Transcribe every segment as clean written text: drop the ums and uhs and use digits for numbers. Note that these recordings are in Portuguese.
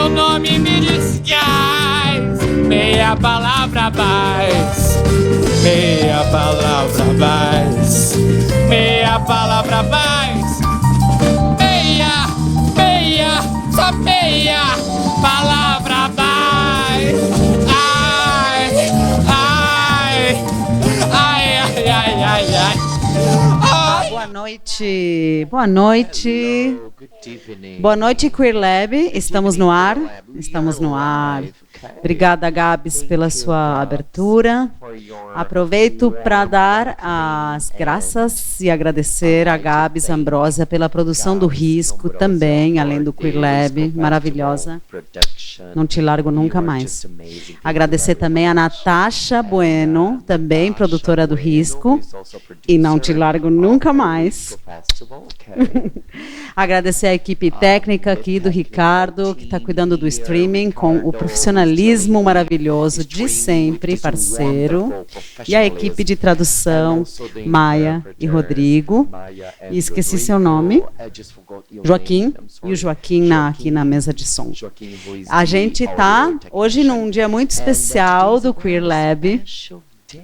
seu nome me desgás. Meia palavra mais, meia palavra mais, meia palavra mais, meia, meia, só meia palavra mais. Ai, ai, ai, ai, ai, ai, ai. Boa noite, boa noite. Boa noite, Queer Lab. Estamos no ar. Estamos no ar. Obrigada, Gabs, pela sua abertura. Aproveito para dar as graças e agradecer a Gabs Ambrosia pela produção do Risco também, além do Queer Lab, maravilhosa. Não te largo nunca mais. Agradecer também a Natasha Bueno, também produtora do Risco, e não te largo nunca mais. Agradecer a equipe técnica aqui do Ricardo, que está cuidando do streaming com o profissionalismo maravilhoso de sempre, parceiro. E a equipe de tradução, Maia e Rodrigo. E esqueci seu nome. Joaquim. E o Joaquim aqui na mesa de som. A gente está hoje num dia muito especial do Queer Lab,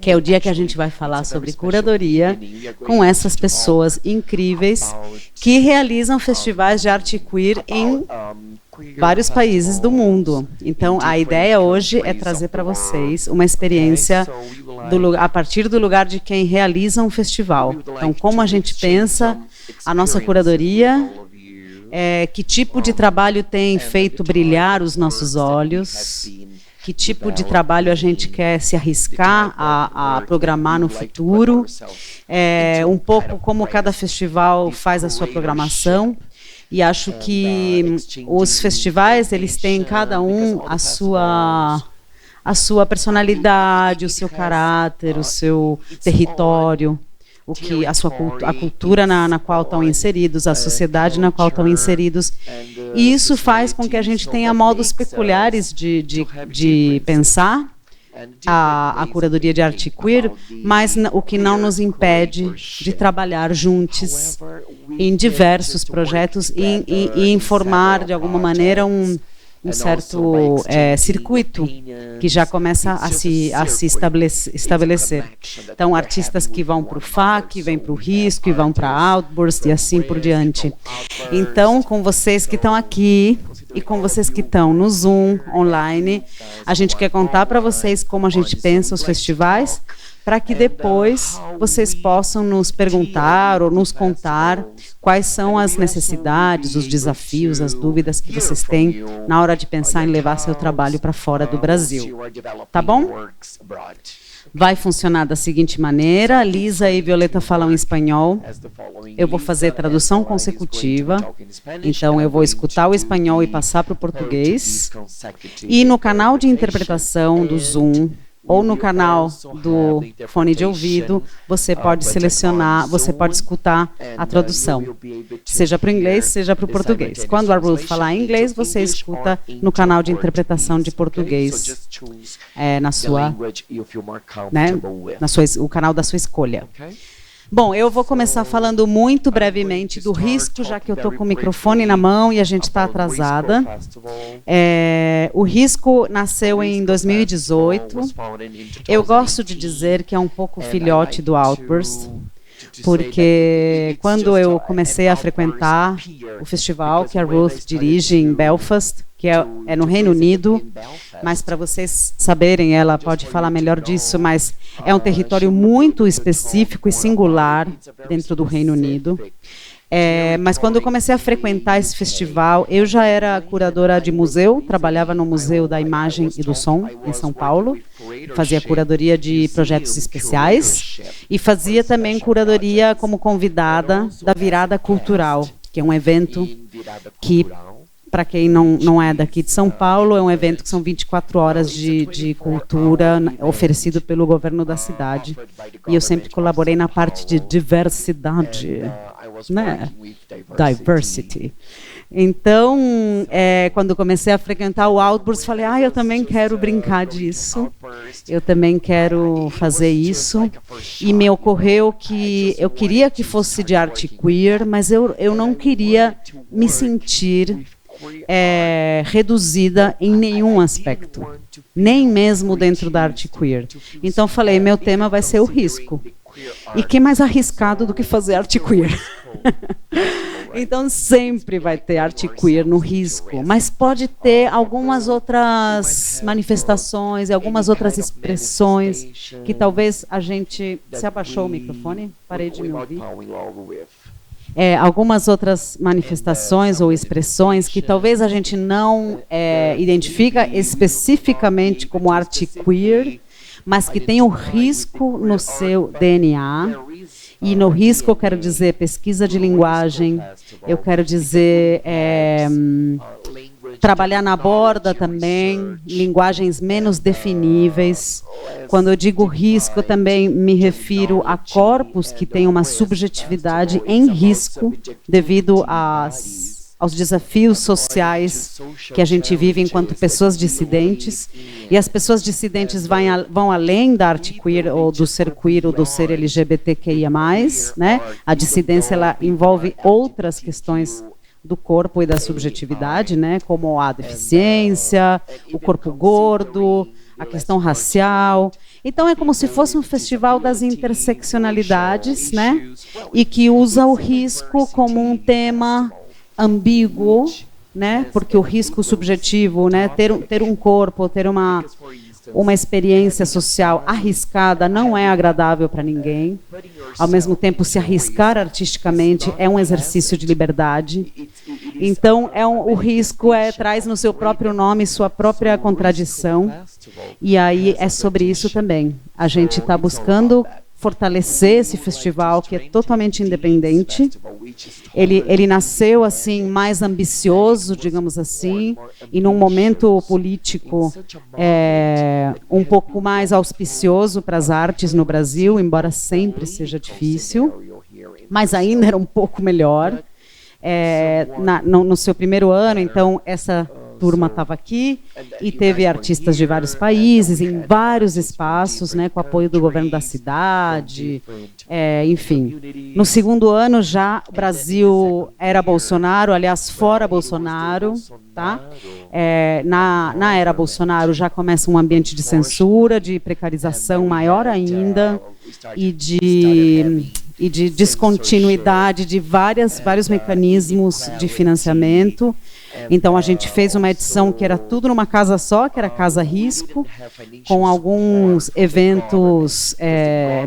que é o dia que a gente vai falar sobre curadoria com essas pessoas incríveis que realizam festivais de arte queer em vários países do mundo. Então, a ideia hoje é trazer para vocês uma experiência a partir do lugar de quem realiza um festival. Então, como a gente pensa a nossa curadoria, que tipo de trabalho tem feito brilhar os nossos olhos, que tipo de trabalho a gente quer se arriscar a programar no futuro, um pouco como cada festival faz a sua programação. E acho que os festivais, eles têm cada um a sua personalidade, o seu caráter, o seu território, a cultura na qual estão inseridos, a sociedade na qual estão inseridos. E isso faz com que a gente tenha modos peculiares de pensar a curadoria de arte queer, mas o que não nos impede de trabalhar juntos em diversos projetos e informar de alguma maneira um certo circuito que já começa a se estabelecer. Então, artistas que vão para o FAC, vêm para o Risco, e vão para a Outburst e assim por diante. Então, com vocês que estão aqui e com vocês que estão no Zoom, online, a gente quer contar para vocês como a gente pensa os festivais, para que depois vocês possam nos perguntar ou nos contar quais são as necessidades, os desafios, as dúvidas que vocês têm na hora de pensar em levar seu trabalho para fora do Brasil. Tá bom? Vai funcionar da seguinte maneira: Lisa e Violeta falam em espanhol, eu vou fazer tradução consecutiva, então eu vou escutar o espanhol e passar para o português, e no canal de interpretação do Zoom, ou no canal do fone de ouvido, você pode selecionar, você pode escutar a tradução, seja para o inglês, seja para o português. Quando a Ruth falar em inglês, você escuta no canal de interpretação de português, o canal da sua escolha. Bom, eu vou começar falando muito brevemente do Risco, já que eu estou com o microfone na mão e a gente está atrasada. O Risco nasceu em 2018. Eu gosto de dizer que é um pouco filhote do Outburst, porque quando eu comecei a frequentar o festival que a Ruth dirige em Belfast, que é no Reino Unido, mas para vocês saberem, ela pode falar melhor disso, mas é um território muito específico e singular dentro do Reino Unido. Mas quando eu comecei a frequentar esse festival, eu já era curadora de museu, trabalhava no Museu da Imagem e do Som, em São Paulo, fazia curadoria de projetos especiais e fazia também curadoria como convidada da Virada Cultural, que é um evento que, para quem não é daqui de São Paulo, é um evento que são 24 horas de cultura oferecido pelo governo da cidade. E eu sempre colaborei na parte de diversidade, né? Diversity. Então, quando comecei a frequentar o Outburst, falei, eu também quero brincar disso, eu também quero fazer isso. E me ocorreu que eu queria que fosse de arte queer, mas eu não queria me sentir reduzida em nenhum aspecto, nem mesmo dentro da arte queer. Então falei, meu tema vai ser o risco. E que mais arriscado do que fazer arte queer? Então sempre vai ter arte queer no risco, mas pode ter algumas outras manifestações, algumas outras expressões que talvez a gente... Você abaixou o microfone? Parei de me ouvir. Algumas outras manifestações ou expressões que talvez a gente não identifica especificamente como arte queer, mas que tem o risco no seu DNA. E no risco eu quero dizer pesquisa de linguagem, eu quero dizer trabalhar na borda também, linguagens menos definíveis. Quando eu digo risco, eu também me refiro a corpos que têm uma subjetividade em risco devido aos desafios sociais que a gente vive enquanto pessoas dissidentes. E as pessoas dissidentes vão além da arte queer, ou do ser queer, ou do ser LGBTQIA+, né? A dissidência, ela envolve outras questões do corpo e da subjetividade, né? Como a deficiência, o corpo gordo, a questão racial. Então é como se fosse um festival das interseccionalidades, né? E que usa o risco como um tema ambíguo, né? Porque o risco subjetivo, né? Ter um corpo, ter uma experiência social arriscada não é agradável para ninguém. Ao mesmo tempo, se arriscar artisticamente é um exercício de liberdade. Então, o risco traz no seu próprio nome sua própria contradição. E aí é sobre isso também. A gente está buscando fortalecer esse festival, que é totalmente independente. Ele nasceu assim mais ambicioso, digamos assim, e num momento político um pouco mais auspicioso para as artes no Brasil, embora sempre seja difícil, mas ainda era um pouco melhor. No seu primeiro ano, então, essa turma estava aqui e teve artistas de vários países, em vários espaços, né, com apoio do governo da cidade, enfim. No segundo ano já o Brasil era Bolsonaro, aliás, fora Bolsonaro, tá? Na era Bolsonaro já começa um ambiente de censura, de precarização maior ainda e de descontinuidade de vários mecanismos de financiamento. Então a gente fez uma edição que era tudo numa casa só, que era Casa Risco, com alguns eventos,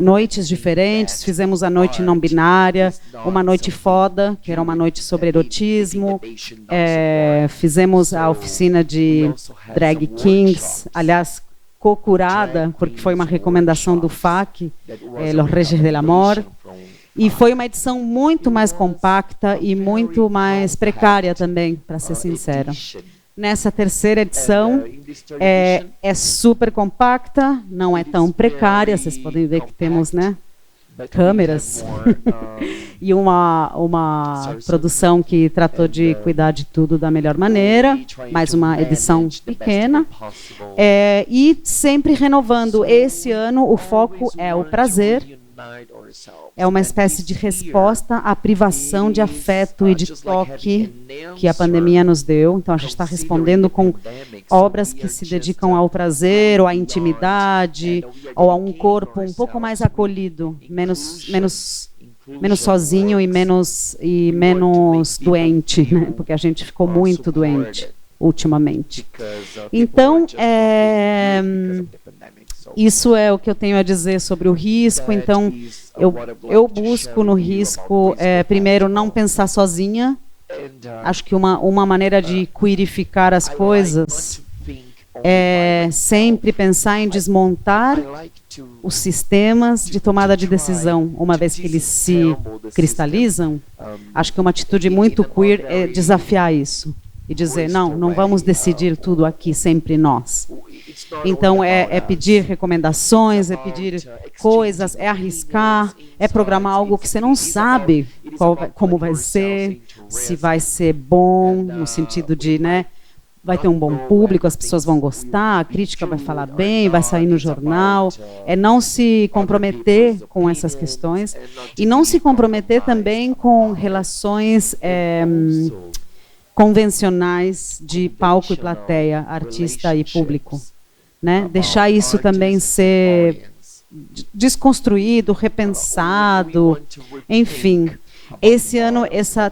noites diferentes. Fizemos a noite não binária, uma noite foda, que era uma noite sobre erotismo. Fizemos a oficina de drag kings, aliás, co-curada, porque foi uma recomendação do FAC, Los Reyes del Amor. E foi uma edição muito mais compacta e muito mais precária também, para ser sincera. Nessa terceira edição, é super compacta, não é tão precária, vocês podem ver que temos, né, câmeras, e uma produção que tratou de cuidar de tudo da melhor maneira, mais uma edição pequena, e sempre renovando. Esse ano o foco é o prazer. É uma espécie de resposta à privação de afeto e de toque que a pandemia nos deu. Então, a gente está respondendo com obras que se dedicam ao prazer, ou à intimidade, ou a um corpo um pouco mais acolhido, menos sozinho e menos doente, né? Porque a gente ficou muito doente ultimamente. Então, isso é o que eu tenho a dizer sobre o risco. Então, eu busco no risco, primeiro, não pensar sozinha. Acho que uma maneira de queerificar as coisas é sempre pensar em desmontar os sistemas de tomada de decisão, uma vez que eles se cristalizam. Acho que uma atitude muito queer é desafiar isso e dizer, não vamos decidir tudo aqui, sempre nós. Então, é pedir recomendações, é pedir coisas, é arriscar, é programar algo que você não sabe como vai ser, se vai ser bom, no sentido de, né, vai ter um bom público, as pessoas vão gostar, a crítica vai falar bem, vai sair no jornal. É não se comprometer com essas questões e não se comprometer também com relações convencionais de palco e plateia, artista e público, né? Deixar isso também ser desconstruído, repensado, enfim. Esse ano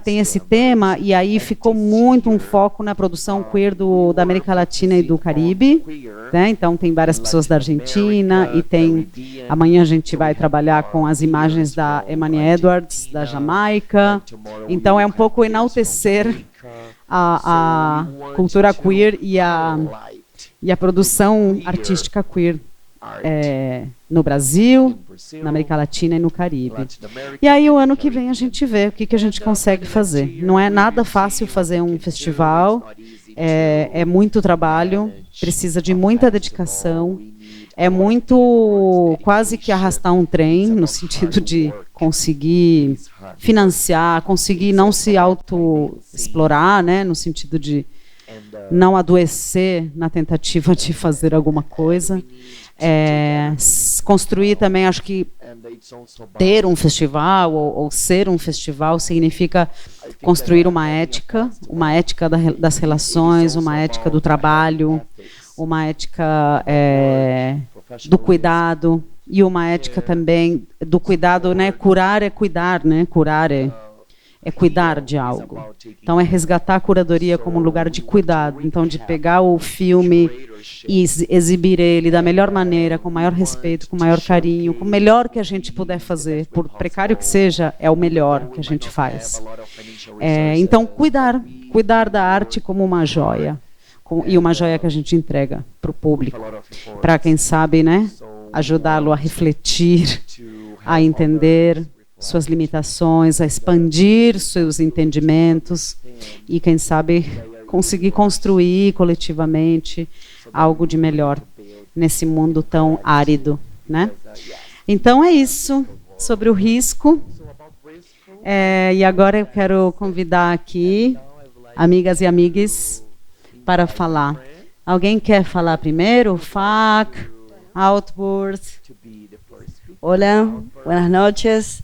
tem esse tema, e aí ficou muito um foco na produção queer da América Latina e do Caribe, né? Então tem várias pessoas da Argentina, e amanhã a gente vai trabalhar com as imagens da Emani Edwards, da Jamaica. Então é um pouco enaltecer a cultura queer e a produção artística queer no Brasil, na América Latina e no Caribe. E aí o ano que vem a gente vê o que a gente consegue fazer. Não é nada fácil fazer um festival, é muito trabalho, precisa de muita dedicação, é muito quase que arrastar um trem, no sentido de conseguir financiar, conseguir não se auto-explorar, né, no sentido de não adoecer na tentativa de fazer alguma coisa. Construir também, acho que ter um festival ou ser um festival significa construir uma ética das relações, uma ética do trabalho, uma ética do cuidado, e uma ética também do cuidado, né? Curar é cuidar, né? Curar é cuidar de algo. Então, é resgatar a curadoria como um lugar de cuidado. Então, de pegar o filme e exibir ele da melhor maneira, com maior respeito, com maior carinho, com o melhor que a gente puder fazer, por precário que seja, é o melhor que a gente faz. Então, cuidar da arte como uma joia, e uma joia que a gente entrega para o público, para quem sabe, né, ajudá-lo a refletir, a entender suas limitações, a expandir seus entendimentos e, quem sabe, conseguir construir coletivamente algo de melhor nesse mundo tão árido, né? Então é isso sobre o risco. E agora eu quero convidar aqui amigas e amigues para falar. Alguém quer falar primeiro? FAC, Outburst. Hola, buenas noches.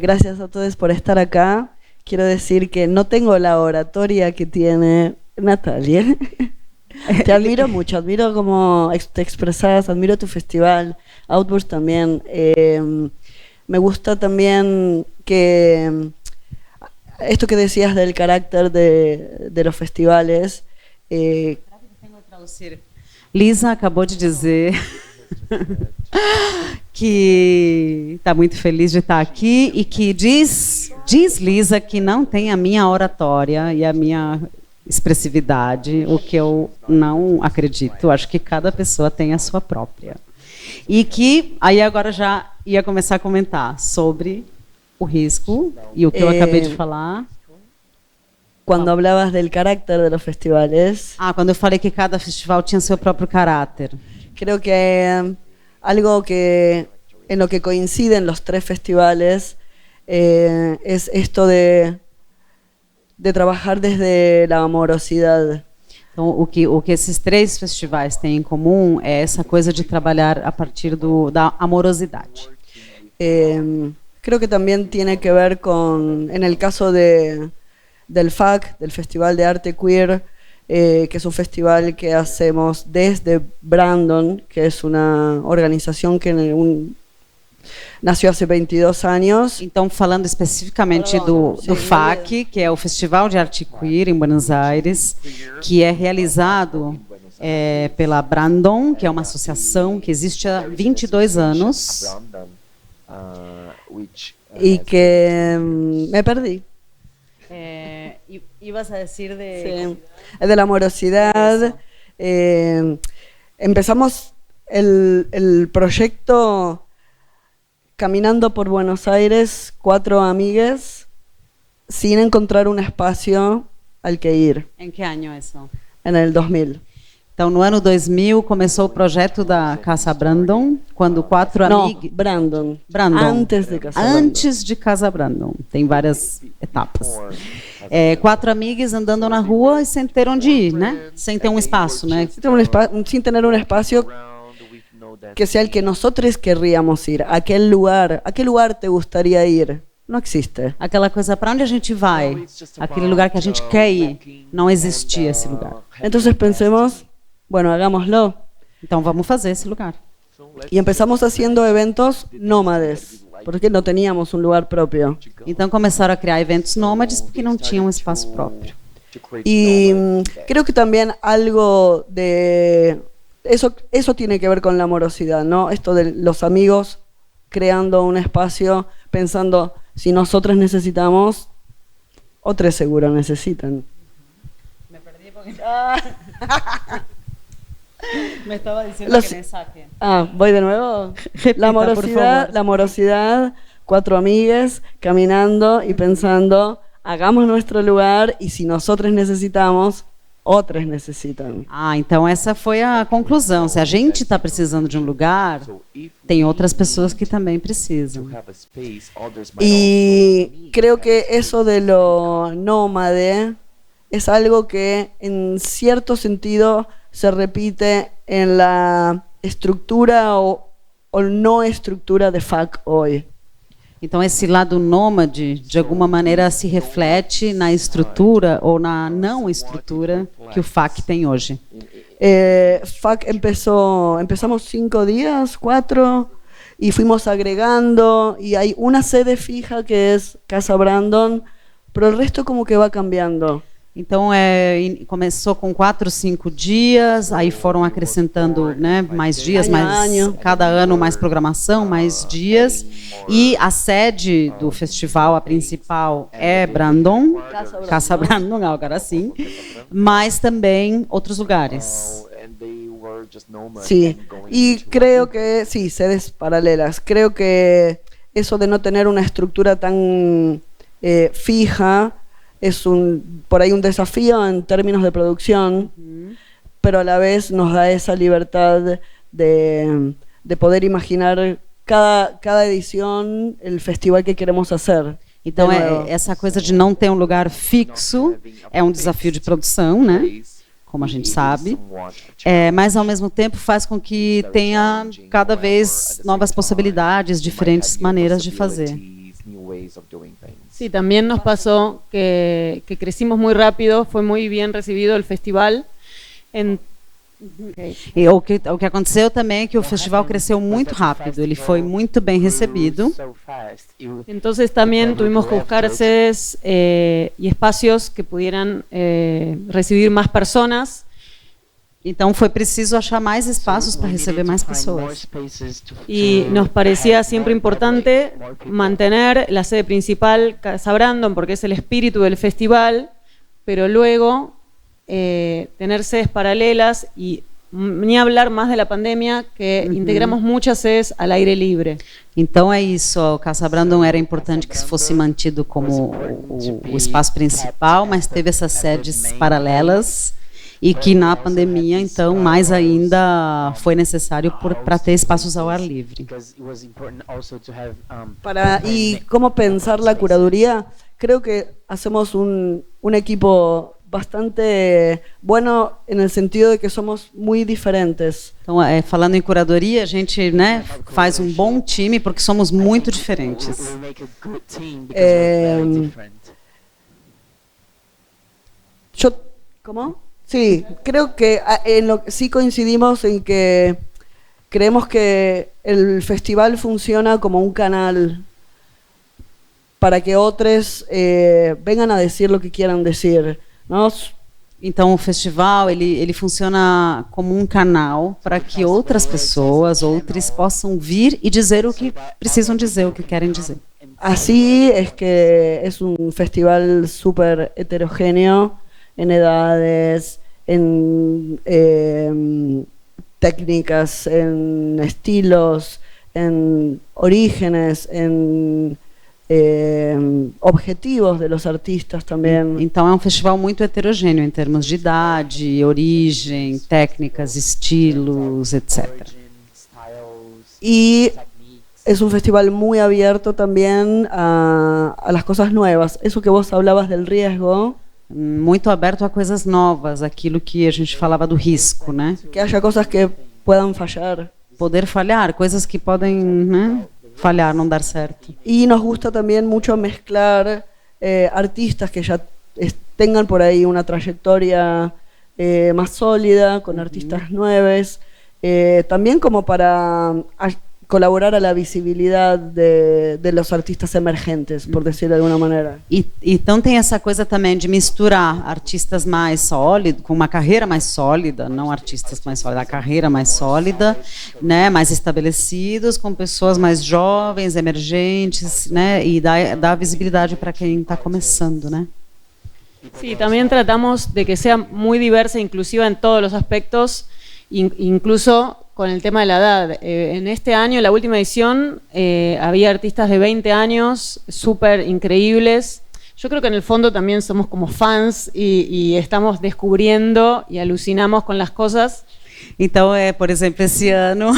Gracias a todos por estar acá. Quiero decir que no tengo la oratoria que tiene Natalia. Te admiro mucho, admiro cómo te expresas, admiro tu festival, Outburst también. Me gusta también que esto que decías del carácter de los festivales. Lisa acabou de dizer que está muito feliz de estar aqui e que diz Lisa que não tem a minha oratória e a minha expressividade, o que eu não acredito. Acho que cada pessoa tem a sua própria. E que aí agora já ia começar a comentar sobre o risco e o que eu acabei de falar. Quando hablabas del carácter de los festivales. Quando eu falei que cada festival tinha seu próprio caráter. Creo que algo que en lo que coinciden los tres festivales es esto de trabajar desde la amorosidad. Então, o que esses três festivais têm em comum é essa coisa de trabalhar a partir da amorosidade. Creo que también tiene que ver con, en el caso del FAC, del Festival de Arte Queer, que es un festival que hacemos desde Brandon, que es una organización que nació hace 22 años. Então, falando especificamente do FAC, que é o Festival de Arte Queer em Buenos Aires, que é realizado pela Brandon, que é uma associação que existe há 22 anos. E que me perdí. Ibas a decir de la amorosidad. Empezamos el proyecto caminando por Buenos Aires, 4 amigues, sin encontrar un espacio al que ir. ¿En qué año eso? En el 2000. Então, no ano 2000, começou o projeto da Casa Brandon, quando 4 amigos... Brandon. Antes de Casa Brandon. Antes de Casa Brandon. Tem várias etapas. 4 amigos andando na rua e sem ter onde ir, né? Sem ter um espaço, né? Sin tener un espacio que sea el que nosotros querríamos ir. ¿A qué lugar te gustaría ir? no existe. Aquela coisa, para onde a gente vai? Aquele lugar que a gente quer ir, não existia esse lugar. Entonces pensemos, bueno, hagámoslo. Então vamos fazer esse lugar. Y empezamos haciendo eventos nómades, porque no teníamos un lugar propio. Então começaram a criar eventos nômades porque não tinham um espaço próprio. Y creo que también algo de eso tiene que ver con la amorosidad, ¿no? Esto de los amigos creando un espacio pensando, si nosotros necesitamos, otros seguro necesitan. Me perdí porque... Me estaba diciendo Los- que me saque. ¿Voy de nuevo? Repita, por favor. La amorosidad, 4 amigues caminando y pensando, hagamos nuestro lugar y si nosotros necesitamos, otros necesitan. Então essa foi a conclusão. Se a gente está precisando de um lugar, tem outras pessoas que também precisam. Y creo que eso de lo nómade es algo que en cierto sentido se repite en la estructura o no estructura de FAC hoy. Então esse lado nômade, de alguma maneira, se reflete na estrutura ou na não estrutura que o FAC tem hoje. FAC empezamos 5 días, 4, y fuimos agregando, y hay una sede fija que es Casa Brandon, pero el resto como que va cambiando. Então começou com 4, 5 dias, aí foram acrescentando, né, mais dias, cada ano mais programação, mais dias. E a sede do festival, a principal, é Brandon, Casa Brandon, agora sim, mas também outros lugares. Sí, y creo que, sí, sedes paralelas. Creo que eso de no tener una estructura tan fija es por ahí un desafío en términos de producción, pero a la vez nos da esa libertad de poder imaginar cada edición el festival que queremos hacer. Então essa coisa de não ter um lugar fixo é um desafio de produção, né? Como a gente sabe, mas ao mesmo tempo faz com que tenha cada vez novas possibilidades, diferentes maneiras de fazer. Sí, también nos pasó que crecimos muy rápido, fue muy bien recibido el festival. E o que aconteceu também é que o festival cresceu muito rápido, ele foi muito bem recebido. Entonces también tuvimos que buscar sedes y espacios que pudieran recibir más personas. Então foi preciso achar mais espaços para receber mais pessoas. Y nos parecía siempre importante mantener la sede principal, Casa Brandon, porque es el espíritu del festival, pero luego tener sedes paralelas y ni hablar más de la pandemia, que integramos muchas sedes al aire libre. Então é isso, o Casa Brandon era importante que fosse mantido como o espaço principal, mas teve essas sedes paralelas. E que na pandemia, então, mais ainda foi necessário para ter espaços ao ar livre. Y cómo pensar la curaduría, creo que hacemos un equipo bastante bueno en el sentido de que somos muy diferentes. Então, falando em curadoria, a gente, né, faz um bom time porque somos muito diferentes. ¿Cómo? Sí, creo que sí coincidimos en que creemos que el festival funciona como un canal para que otros vengan a decir lo que quieran decir, ¿no? Então o festival ele funciona como um canal para que outras pessoas, outros possam vir e dizer o que precisam dizer, o que querem dizer. Así es que es un festival súper heterogéneo en edades, en técnicas, en estilos, en orígenes, en objetivos de los artistas também. Então é um festival muito heterogêneo em termos de idade, origem, técnicas, estilos, etc. Y es un festival muy abierto también a las cosas nuevas. Eso que vos hablabas del riesgo. Muito aberto a coisas novas, aquilo que a gente falava do risco, né? Que haya cosas que puedan fallar. Poder falhar, coisas que podem, né, falhar, não dar certo. Y nos gusta también mucho mezclar artistas que ya tengan por ahí una trayectoria más sólida, con artistas nuevos, también como para colaborar a la visibilidad de los artistas emergentes, por decirlo de alguna manera. E então tem essa coisa também de misturar artistas mais sólidos, com uma carreira mais sólida, não artistas mais sólidos, a carreira mais sólida, né, mais estabelecidos, com pessoas mais jovens, emergentes, né, e dar visibilidade para quem está começando, né? Sí, también tratamos de que sea muy diversa e inclusiva en todos los aspectos, incluso con el tema de la edad. En este año, en la última edición, había artistas de 20 años, súper increíbles. Yo creo que en el fondo también somos como fans y estamos descubriendo y alucinamos con las cosas. Então, por exemplo, esse ano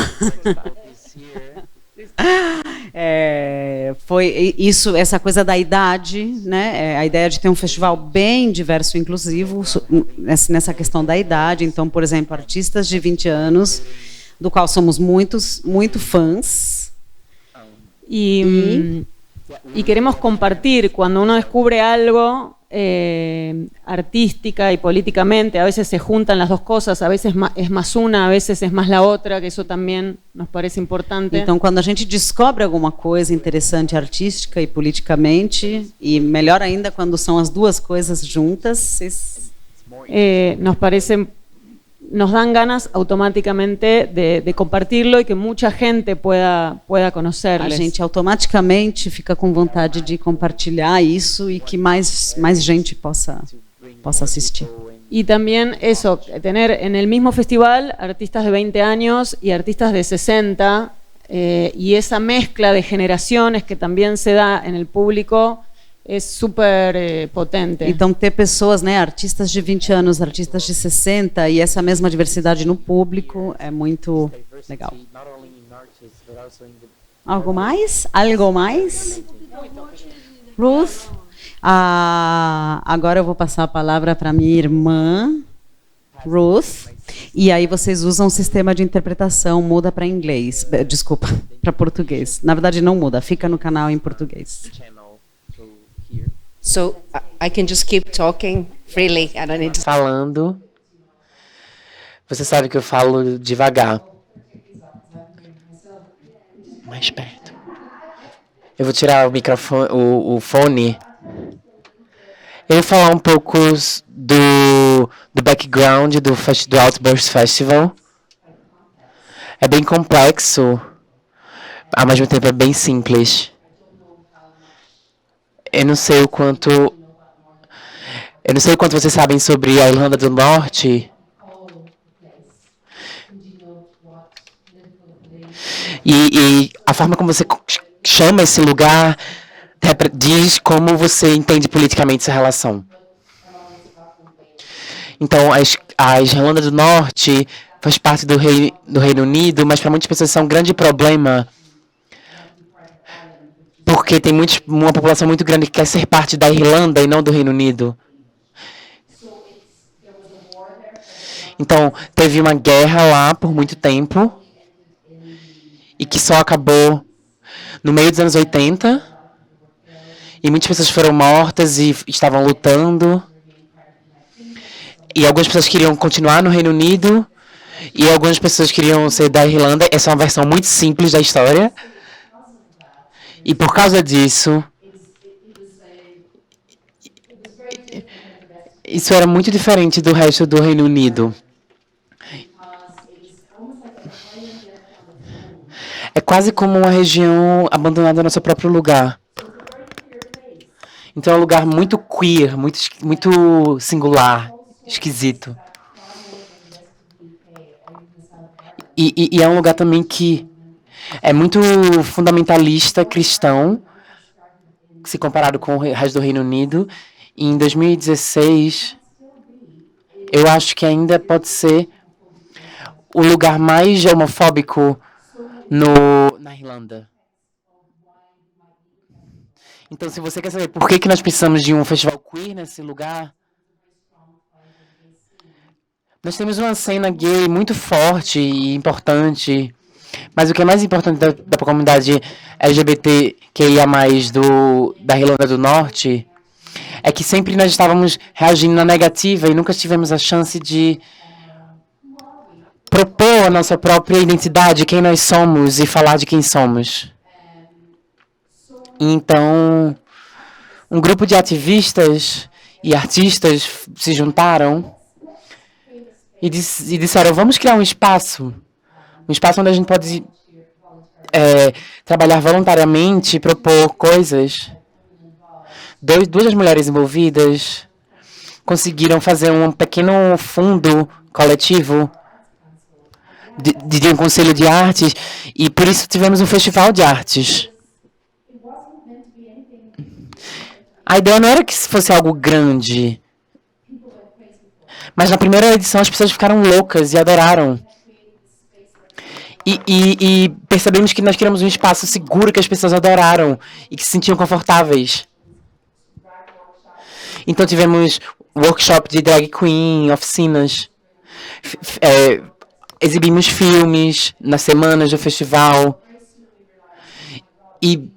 foi isso, essa coisa da idade, né? A ideia de ter um festival bem diverso e inclusivo nessa questão da idade. Então, por exemplo, artistas de 20 anos, do qual somos muito fãs. Y queremos compartir cuando uno descubre algo artística y políticamente. A veces se juntan las dos cosas, a veces es más una, a veces es más la otra, que eso también nos parece importante. Então, quando a gente descobre alguma coisa interessante artística e politicamente, e melhor ainda quando são as duas coisas juntas, nos dan ganas automáticamente de compartirlo y que mucha gente pueda conocerles. A gente automaticamente fica com vontade de compartilhar isso e que mais gente possa assistir. Y también eso, tener en el mismo festival artistas de 20 años y artistas de 60, y esa mezcla de generaciones que también se da en el público é super potente. Então, ter pessoas, né, artistas de 20 anos, artistas de 60 e essa mesma diversidade no público é muito legal. Algo mais? Algo mais? Ruth? Agora eu vou passar a palavra para minha irmã, Ruth. E aí vocês usam o sistema de interpretação, muda para inglês. Desculpa, para português. Na verdade, não muda, fica no canal em português. So I can just keep talking freely. I don't need to... Falando, você sabe que eu falo devagar. Mais perto. Eu vou tirar o microfone, o fone. Eu vou falar um pouco do background do Outburst Festival. É bem complexo, ao mesmo tempo é bem simples. Eu não sei o quanto vocês sabem sobre a Irlanda do Norte. E a forma como você chama esse lugar diz como você entende politicamente essa relação. Então, a Irlanda do Norte faz parte do Reino Unido, mas para muitas pessoas isso é um grande problema. Porque tem uma população muito grande que quer ser parte da Irlanda e não do Reino Unido. Então, teve uma guerra lá por muito tempo e que só acabou no meio dos anos 80. E muitas pessoas foram mortas e estavam lutando. E algumas pessoas queriam continuar no Reino Unido e algumas pessoas queriam ser da Irlanda. Essa é uma versão muito simples da história. E por causa disso, isso era muito diferente do resto do Reino Unido. É quase como uma região abandonada no seu próprio lugar. Então é um lugar muito queer, muito singular, esquisito. E é um lugar também que é muito fundamentalista cristão, se comparado com o resto do Reino Unido. E em 2016, eu acho que ainda pode ser o lugar mais homofóbico na Irlanda. Então, se você quer saber por que nós precisamos de um festival queer nesse lugar, nós temos uma cena gay muito forte e importante, Mas o que é mais importante da comunidade LGBTQIA+, da Irlanda do Norte, é que sempre nós estávamos reagindo na negativa e nunca tivemos a chance de propor a nossa própria identidade, quem nós somos e falar de quem somos. Então, um grupo de ativistas e artistas se juntaram e disseram, vamos criar um espaço onde a gente pode trabalhar voluntariamente, propor coisas. Duas mulheres envolvidas conseguiram fazer um pequeno fundo coletivo de um conselho de artes, e por isso tivemos um festival de artes. A ideia não era que fosse algo grande, mas na primeira edição as pessoas ficaram loucas e adoraram. E percebemos que nós criamos um espaço seguro que as pessoas adoraram e que se sentiam confortáveis. Então tivemos workshop de drag queen, oficinas, exibimos filmes nas semanas do festival. E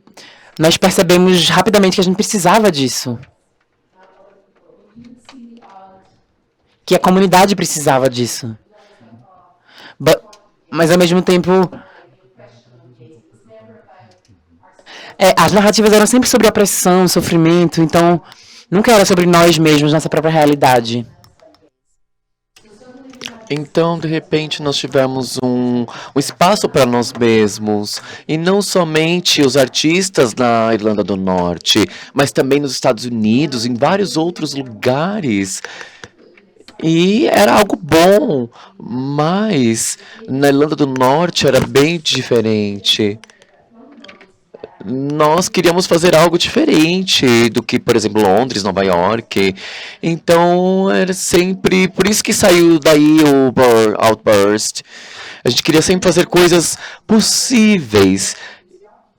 nós percebemos rapidamente que a gente precisava disso. Que a comunidade precisava disso. Mas, ao mesmo tempo, as narrativas eram sempre sobre opressão, sofrimento, então nunca era sobre nós mesmos, nossa própria realidade. Então, de repente, nós tivemos um espaço para nós mesmos. E não somente os artistas na Irlanda do Norte, mas também nos Estados Unidos, em vários outros lugares. E era algo bom, mas na Irlanda do Norte era bem diferente. Nós queríamos fazer algo diferente do que, por exemplo, Londres, Nova York. Então, era sempre... Por isso que saiu daí o Outburst. A gente queria sempre fazer coisas possíveis.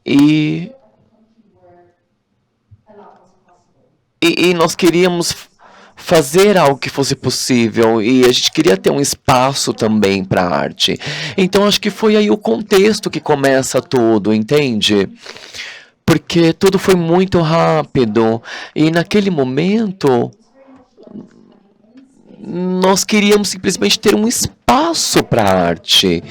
E nós queríamos fazer algo que fosse possível, e a gente queria ter um espaço também para a arte. Então acho que foi aí o contexto que começa tudo, entende? Porque tudo foi muito rápido, e naquele momento nós queríamos simplesmente ter um espaço para a arte.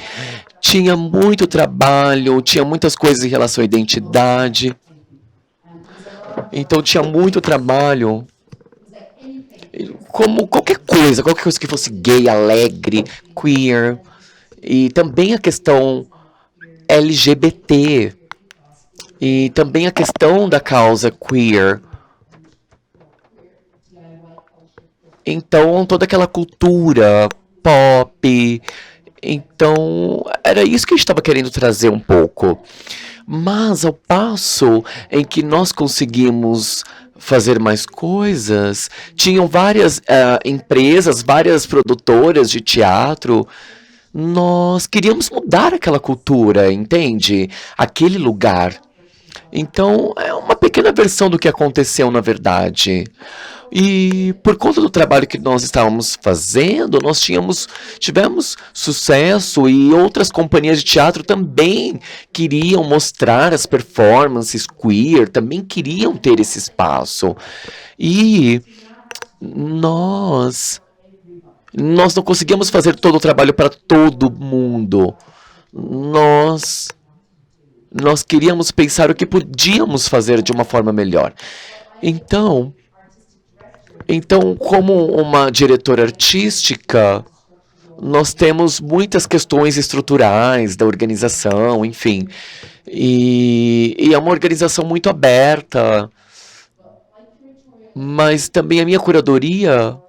Tinha muito trabalho, tinha muitas coisas em relação à identidade. Então tinha muito trabalho. Como qualquer coisa que fosse gay, alegre, queer. E também a questão LGBT. E também a questão da causa queer. Então, toda aquela cultura pop. Então, era isso que a gente estava querendo trazer um pouco. Mas, ao passo em que nós conseguimos fazer mais coisas, tinham várias empresas, várias produtoras de teatro. Nós queríamos mudar aquela cultura, entende? Aquele lugar. Então, é uma pequena versão do que aconteceu, na verdade. E por conta do trabalho que nós estávamos fazendo, nós tivemos sucesso, e outras companhias de teatro também queriam mostrar as performances queer, também queriam ter esse espaço. E nós não conseguíamos fazer todo o trabalho para todo mundo. Nós queríamos pensar o que podíamos fazer de uma forma melhor. Então, como uma diretora artística, nós temos muitas questões estruturais da organização, enfim. E é uma organização muito aberta. Mas também a minha curadoria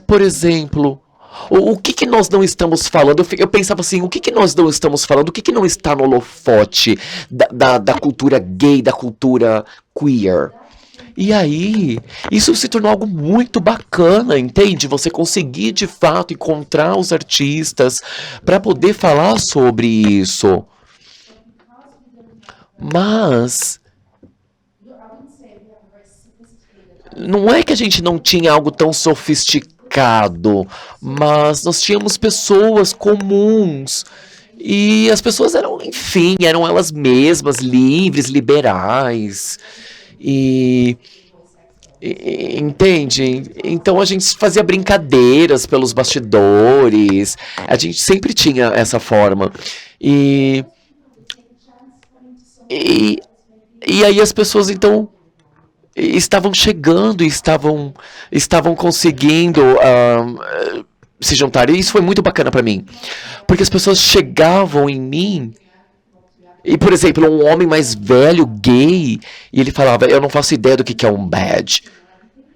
por exemplo, o que nós não estamos falando? Eu pensava assim, o que nós não estamos falando? O que não está no holofote da cultura gay, da cultura queer? E aí, isso se tornou algo muito bacana, entende? Você conseguir, de fato, encontrar os artistas para poder falar sobre isso. Mas não é que a gente não tinha algo tão sofisticado mercado, mas nós tínhamos pessoas comuns. E as pessoas eram, enfim, eram elas mesmas, livres, liberais. Entende? Então a gente fazia brincadeiras pelos bastidores. A gente sempre tinha essa forma. E aí as pessoas então estavam chegando, estavam conseguindo se juntar. E isso foi muito bacana pra mim, porque as pessoas chegavam em mim e, por exemplo, um homem mais velho, gay, e ele falava, eu não faço ideia do que é um badge.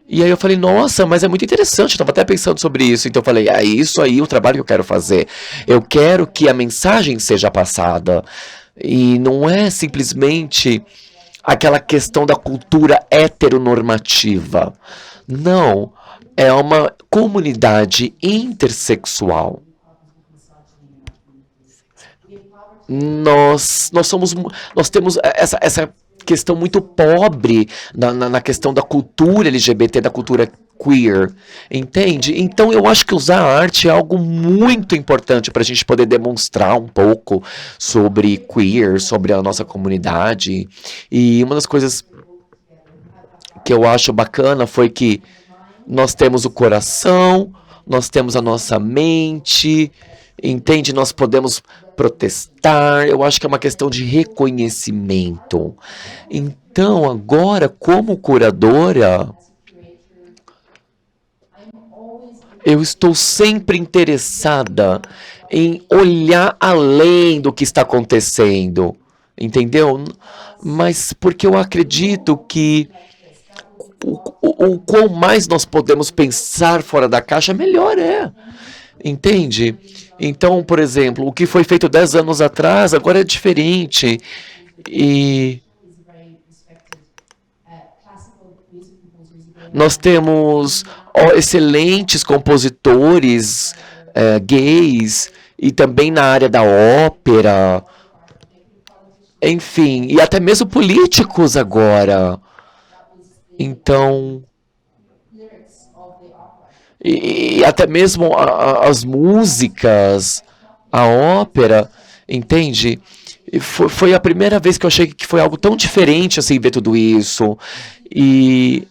E aí eu falei, nossa, mas é muito interessante, eu estava até pensando sobre isso. Então eu falei, é isso aí o trabalho que eu quero fazer. Eu quero que a mensagem seja passada. E não é simplesmente aquela questão da cultura heteronormativa. Não, é uma comunidade intersexual. Nós temos essa questão muito pobre na questão da cultura LGBT, da cultura queer, entende? Então eu acho que usar a arte é algo muito importante para a gente poder demonstrar um pouco sobre queer, sobre a nossa comunidade. E uma das coisas que eu acho bacana foi que nós temos o coração, nós temos a nossa mente, entende? Nós podemos protestar. Eu acho que é uma questão de reconhecimento. Então, agora, como curadora, eu estou sempre interessada em olhar além do que está acontecendo, entendeu? Mas porque eu acredito que o quão mais nós podemos pensar fora da caixa, melhor é. Entende? Então, por exemplo, o que foi feito 10 anos atrás, agora é diferente. E nós temos excelentes compositores gays, e também na área da ópera. Enfim, e até mesmo políticos agora. Então, e até mesmo as músicas, a ópera, entende? E foi a primeira vez que eu achei que foi algo tão diferente assim, ver tudo isso. E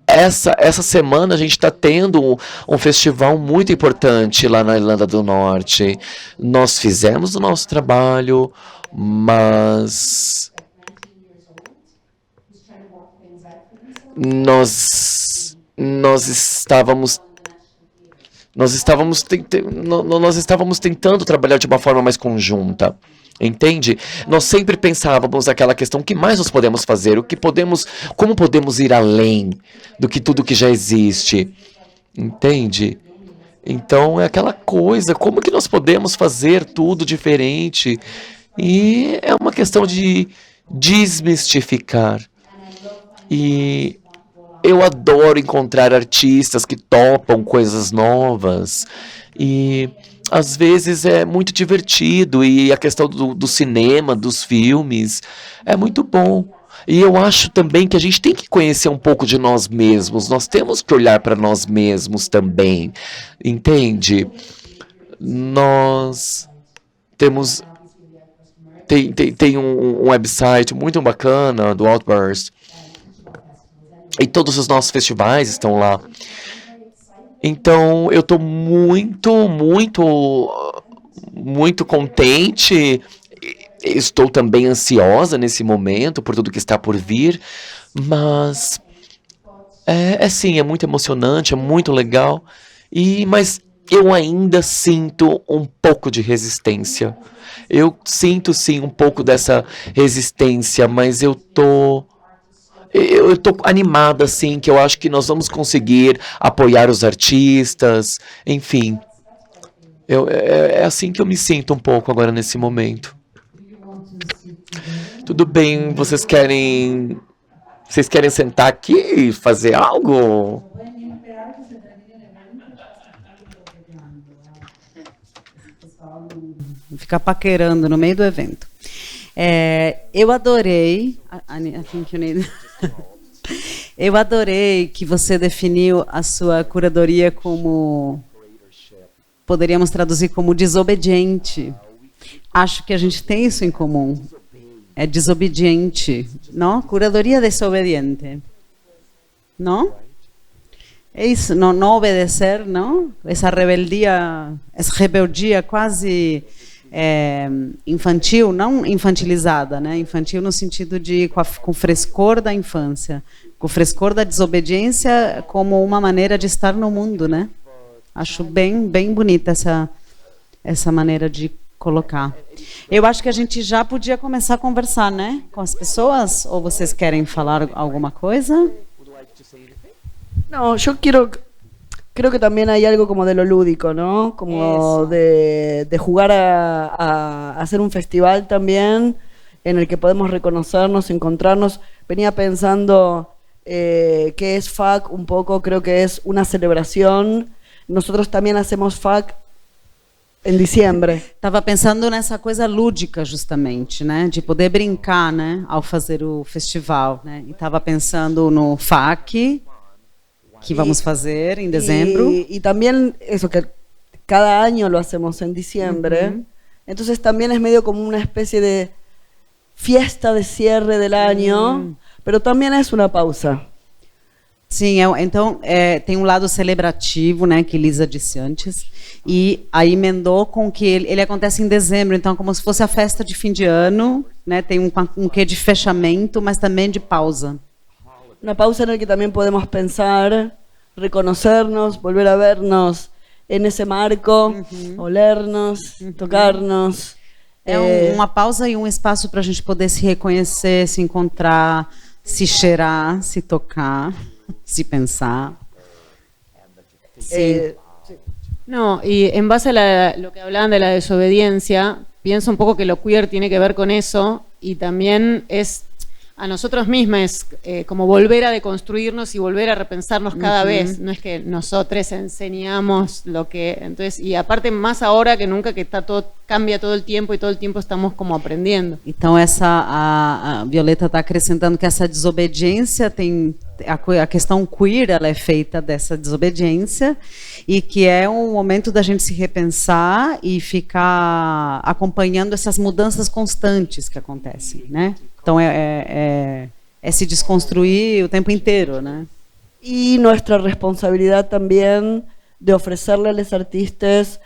essa semana a gente está tendo um festival muito importante lá na Irlanda do Norte. Nós fizemos o nosso trabalho, mas nós estávamos tentando trabalhar de uma forma mais conjunta, entende? Nós sempre pensávamos aquela questão, o que mais nós podemos fazer, como podemos ir além do que tudo que já existe, entende? Então é aquela coisa, como que nós podemos fazer tudo diferente? E é uma questão de desmistificar. E eu adoro encontrar artistas que topam coisas novas. E às vezes é muito divertido. E a questão do cinema, dos filmes, é muito bom. E eu acho também que a gente tem que conhecer um pouco de nós mesmos. Nós temos que olhar para nós mesmos também. Entende? Nós temos... Tem um website muito bacana do Outburst. E todos os nossos festivais estão lá. Então, eu estou muito contente. Estou também ansiosa nesse momento por tudo que está por vir. Mas, sim, é muito emocionante, é muito legal. Mas eu ainda sinto um pouco de resistência. Eu sinto, sim, um pouco dessa resistência, mas eu tô animada, assim, que eu acho que nós vamos conseguir apoiar os artistas, enfim. É assim que eu me sinto um pouco agora nesse momento. Tudo bem, vocês querem sentar aqui e fazer algo? Ficar paquerando no meio do evento. Eu adorei. I think you need... Eu adorei que você definiu a sua curadoria como, poderíamos traduzir como desobediente. Acho que a gente tem isso em comum. É desobediente, não? Curadoria desobediente. Não? É isso, não obedecer, não? Essa rebeldia quase infantil, não infantilizada, né? Infantil no sentido de com frescor da infância, com frescor da desobediência como uma maneira de estar no mundo, né? Acho bem bonita essa maneira de colocar. Eu acho que a gente já podia começar a conversar, né? Com as pessoas, ou vocês querem falar alguma coisa? No, yo creo que también hay algo como de lo lúdico, ¿no? Como de jugar a hacer un festival también en el que podemos reconocernos, encontrarnos. Venía pensando que es FAC un poco, creo que es una celebración. Nosotros también hacemos FAC em dezembro. Estava pensando nessa coisa lúdica, justamente, né? De poder brincar, né? Ao fazer o festival, né? E estava pensando no FAC, que vamos fazer em dezembro. Y también eso, que cada año lo hacemos en diciembre. Entonces también es medio como una especie de fiesta de cierre del año, pero también es una pausa. Sim, então tem um lado celebrativo, né, que Lisa disse antes, e aí emendou com que ele acontece em dezembro, então como se fosse a festa de fim de ano, né, tem um quê de fechamento, mas também de pausa. Una pausa en la que también podemos pensar, reconocernos, volver a vernos en ese marco, olernos, tocarnos. Uma pausa e um espaço para a gente poder se reconhecer, se encontrar, se cheirar, se tocar, se pensar. Sí. No, y en base a lo que hablaban de la desobediencia, pienso un poco que lo queer tiene que ver con eso y también es a nosotros mismos como volver a deconstruirnos y volver a repensarnos cada vez. No es que nosotros enseñamos lo que... Entonces, y aparte más ahora que nunca, que está todo, cambia todo el tiempo y todo el tiempo estamos como aprendendo. Então a Violeta está acrescentando que essa desobediência tem a questão queer, ela é feita dessa desobediência e que é um momento da gente se repensar e ficar acompanhando essas mudanças constantes que acontecem, né? Então é se desconstruir o tempo inteiro, né? Y nuestra responsabilidad también de ofrecerle a los artistas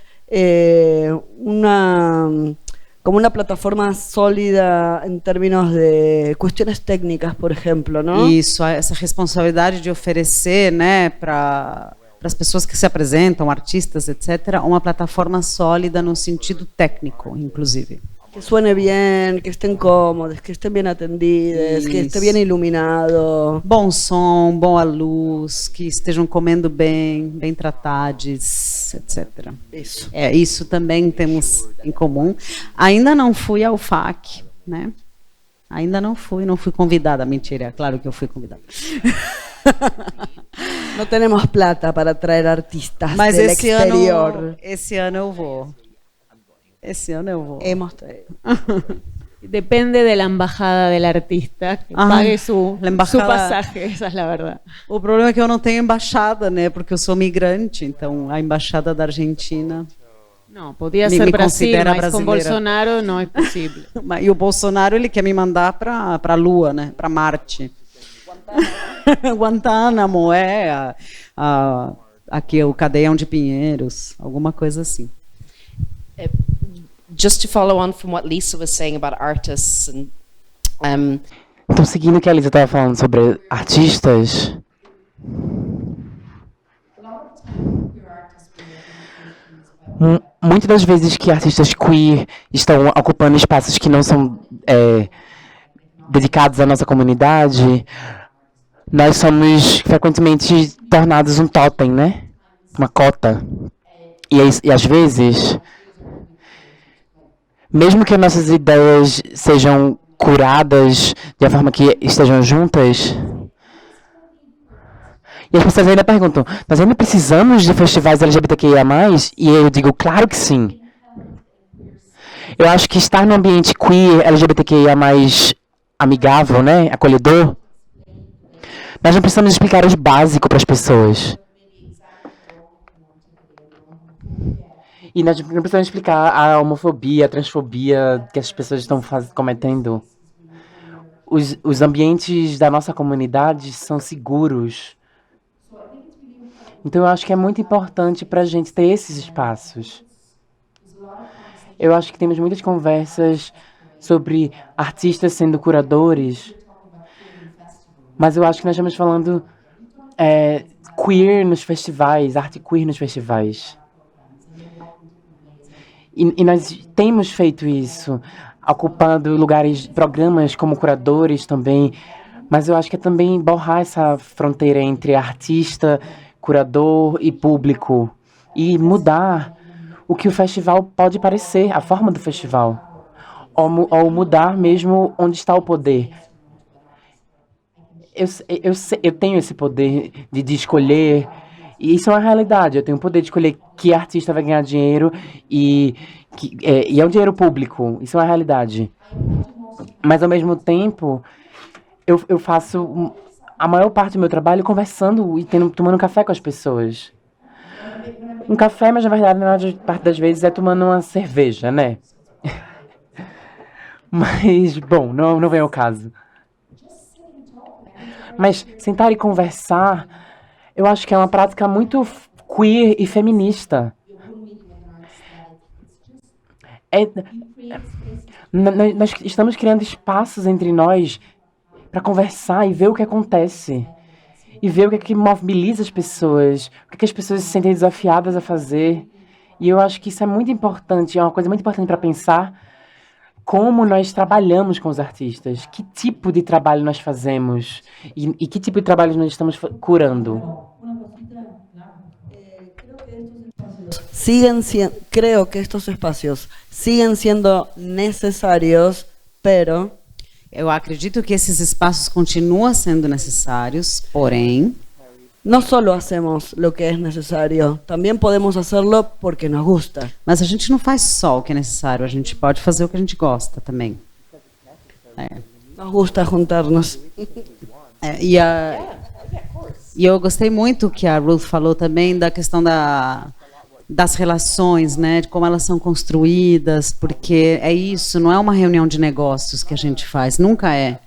como una plataforma sólida en términos de cuestiones técnicas, por ejemplo, ¿no? Isso, essa responsabilidade de oferecer, né, para as pessoas que se apresentam, artistas, etc., uma plataforma sólida no sentido técnico, inclusive. Que suene bien, que estén cómodos, que estén bien atendidas, que esté bien iluminado. Bom som, boa luz, que estejam comendo bem, bem tratados, etc. Isso. Isso também temos em comum. Ainda não fui ao FAC, né? Ainda não fui convidada. Mentira, claro que eu fui convidada. Não temos plata para trazer artistas mas del exterior. Esse ano eu vou. Esse ano eu vou. Hemos traído. Depende de la embajada del artista que pague su pasaje, esa es la verdad. O problema é que eu não tenho embaixada, né? Porque eu sou migrante, então a embaixada da Argentina. Não, podia ser Brasil, mas com Bolsonaro não é possível. E o Bolsonaro ele quer me mandar para a Lua, né? Para Marte. Guantánamo, aqui é o Cadeião de Pinheiros, alguma coisa assim. Just to follow on from what Lisa was saying about artists and Então, seguindo o que a Lisa estava falando sobre artistas, muitas das vezes que artistas queer estão ocupando espaços que não são dedicados à nossa comunidade, nós somos frequentemente tornados um totem, né? Uma cota. E às vezes, mesmo que as nossas ideias sejam curadas de uma forma que estejam juntas, e as pessoas ainda perguntam, nós ainda precisamos de festivais LGBTQIA+, e eu digo, claro que sim. Eu acho que estar num ambiente queer, LGBTQIA+, amigável, né, acolhedor, Nós não precisamos explicar o básico para as pessoas. E nós não precisamos explicar a homofobia, a transfobia que as pessoas estão cometendo. Os ambientes da nossa comunidade são seguros. Então eu acho que é muito importante para a gente ter esses espaços. Eu acho que temos muitas conversas sobre artistas sendo curadores, mas eu acho que nós estamos falando queer nos festivais, arte queer nos festivais. E nós temos feito isso, ocupando lugares, programas como curadores também, mas eu acho que é também borrar essa fronteira entre artista, curador e público, e mudar o que o festival pode parecer, a forma do festival, ou mudar mesmo onde está o poder. Eu tenho esse poder de escolher, e isso é uma realidade. Eu tenho o poder de escolher que artista vai ganhar dinheiro e é um dinheiro público. Isso é uma realidade. Mas, ao mesmo tempo, eu faço a maior parte do meu trabalho conversando e tomando café com as pessoas. Um café, mas, na verdade, na maior parte das vezes é tomando uma cerveja, né? Mas, bom, não vem ao caso. Mas sentar e conversar, eu acho que é uma prática muito queer e feminista. Nós estamos criando espaços entre nós para conversar e ver o que acontece. E ver o que mobiliza as pessoas, o que as pessoas se sentem desafiadas a fazer. E eu acho que isso é muito importante, é uma coisa muito importante para pensar como nós trabalhamos com os artistas, que tipo de trabalho nós fazemos e que tipo de trabalho nós estamos curando. Creo que estos espacios siguen siendo necesarios, pero eu acredito que esses espaços continuam sendo necessários, porém no solo hacemos lo que es necesario, también podemos hacerlo porque nos gusta. Mas a gente não faz só o que é necessário, a gente pode fazer o que a gente gosta também. Nos gusta juntarnos. E eu gostei muito que a Ruth falou também da questão das relações, né, de como elas são construídas, porque é isso, não é uma reunião de negócios que a gente faz, nunca é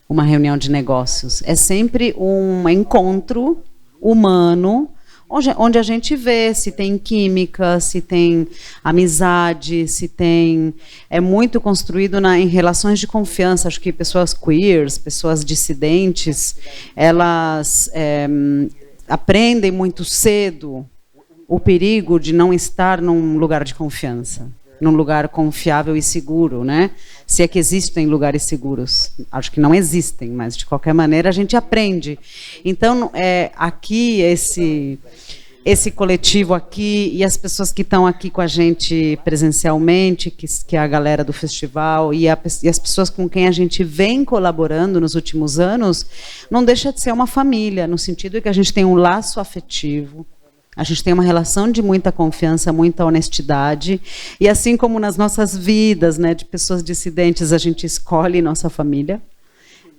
uma reunião de negócios, é sempre um encontro humano, onde a gente vê se tem química, se tem amizade, se tem... É muito construído em relações de confiança. Acho que pessoas queers, pessoas dissidentes, elas aprendem muito cedo o perigo de não estar num lugar de confiança, num lugar confiável e seguro, né? Se é que existem lugares seguros. Acho que não existem, mas de qualquer maneira a gente aprende. Então, aqui, esse coletivo aqui e as pessoas que estão aqui com a gente presencialmente, que é a galera do festival, e as pessoas com quem a gente vem colaborando nos últimos anos, não deixa de ser uma família, no sentido de que a gente tem um laço afetivo, a gente tem uma relação de muita confiança, muita honestidade, e assim como nas nossas vidas, né, de pessoas dissidentes, a gente escolhe nossa família,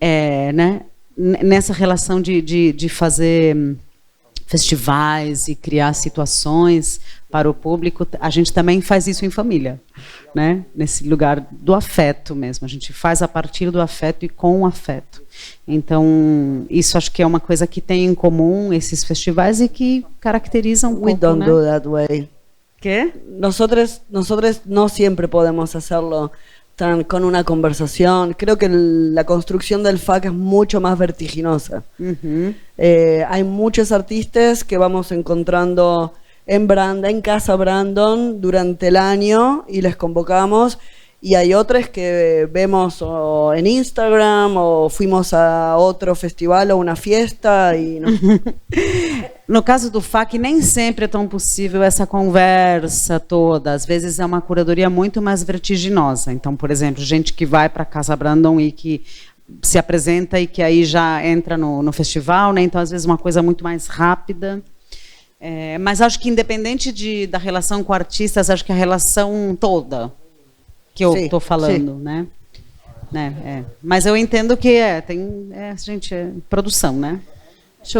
né, nessa relação de fazer festivais e criar situações para o público, a gente também faz isso em família, né, nesse lugar do afeto mesmo, a gente faz a partir do afeto e com o afeto. Então, isso acho que é uma coisa que tem em comum esses festivais e que caracterizam We pouco, don't né? do that way. ¿Qué? Nosotros no siempre podemos hacerlo con una conversación. Creo que la construcción del FAC es mucho más vertiginosa. Uhum. Hay muchos artistas que vamos encontrando en Casa Brandon durante el año y les convocamos. Y hay otros que vemos en Instagram o fuimos a outro festival ou uma fiesta. No caso do FAC, nem sempre é tão possível essa conversa toda. Às vezes é uma curadoria muito mais vertiginosa. Então, por exemplo, gente que vai para Casa Brandon e que se apresenta e que aí já entra no festival, né? Então, às vezes, uma coisa muito mais rápida. Mas acho que, independente da relação com artistas, acho que a relação toda que eu estou falando, sim. Né? Mas eu entendo que tem produção, né?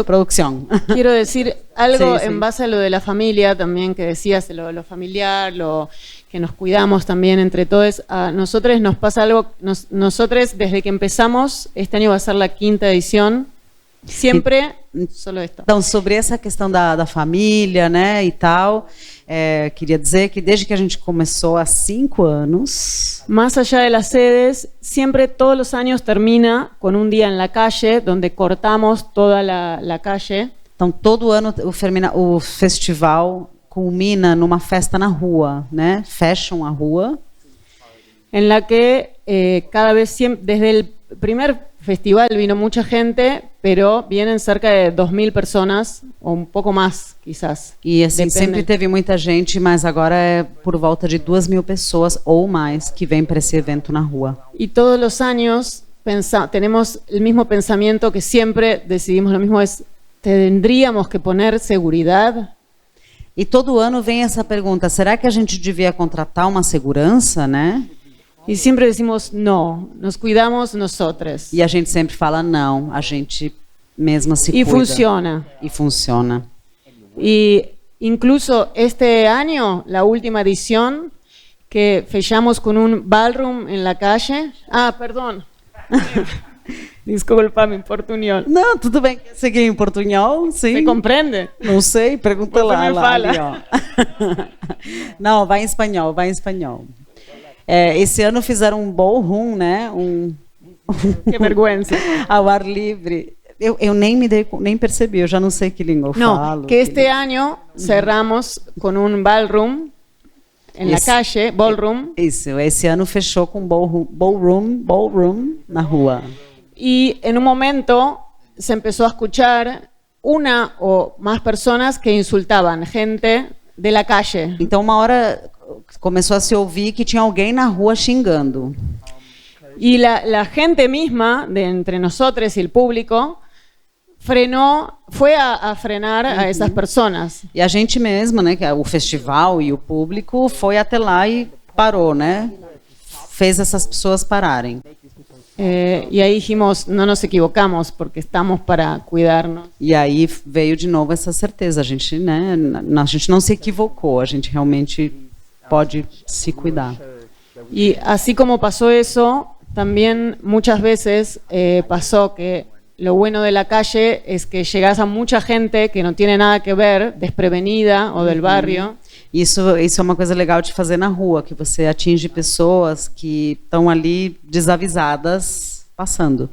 Producción. Quiero decir algo Sí, sí. en base a lo de la familia también que decías, lo familiar, lo que nos cuidamos también entre todos. A nosotros nos pasa algo, nosotros desde que empezamos, este año va a ser la 5ª edición, siempre solo esto. Então, sobre essa questão da família, né, e tal, queria dizer que desde que a gente começou há 5 anos, Más allá de las sedes, siempre todos los años termina con un día en la calle donde cortamos toda la calle. então todo ano o festival culmina numa festa na rua, né? Fecham a rua. En la que cada vez, desde el primer festival vino mucha gente, pero vienen cerca de 2.000 personas, o un poco más quizás. E assim, Depende. sempre teve muita gente, mas agora é por volta de 2.000 pessoas ou mais que vêm para esse evento na rua. Y todos los años tenemos el mismo pensamiento que siempre decidimos lo mismo, es, ¿tendríamos que poner seguridad? E todo ano vem essa pergunta, será que a gente devia contratar uma segurança, né? Y siempre decimos, no, nos cuidamos nosotros. E a gente sempre fala, não, a gente mesma se Y cuida. funciona. E funciona. Y incluso este año, la última edición, que fechamos con un ballroom en la calle. Ah, perdón. Disculpa mi portuñol. Não, tudo bem. Seguir em portunhol, sim. ¿Se comprende? Não sei, pergunta Você lá. me fala. Ali, ó. Não, vai em espanhol, vai em espanhol. Esse ano fizeram um ballroom, né? Qué vergüenza. Ao ar livre. Eu nem percebi, eu já não sei que língua eu No, falo. que este año cerramos con un ballroom en la calle, ballroom, Isso, esse ano fechou com ballroom na rua. y en un momento se empezó a escuchar una o más personas que insultaban gente de la calle. Então, uma hora começou a se ouvir que tinha alguém na rua xingando. Y la gente misma, de entre nosotros y el público, fue a frenar a esas personas. E a gente mesma, né, que é o festival e o público, foi até lá e parou, né? Fez essas pessoas pararem. Y ahí dijimos, no nos equivocamos porque estamos para cuidarnos. E aí veio de novo essa certeza. A gente, né, a gente não se equivocou, a gente realmente pode se cuidar. Y así como pasó eso, también muchas veces pasó que lo bueno de la calle es que llegas a mucha gente que no tiene nada que ver, desprevenida o del barrio. Isso é uma coisa legal de fazer na rua, que você atinge pessoas que estão ali desavisadas passando.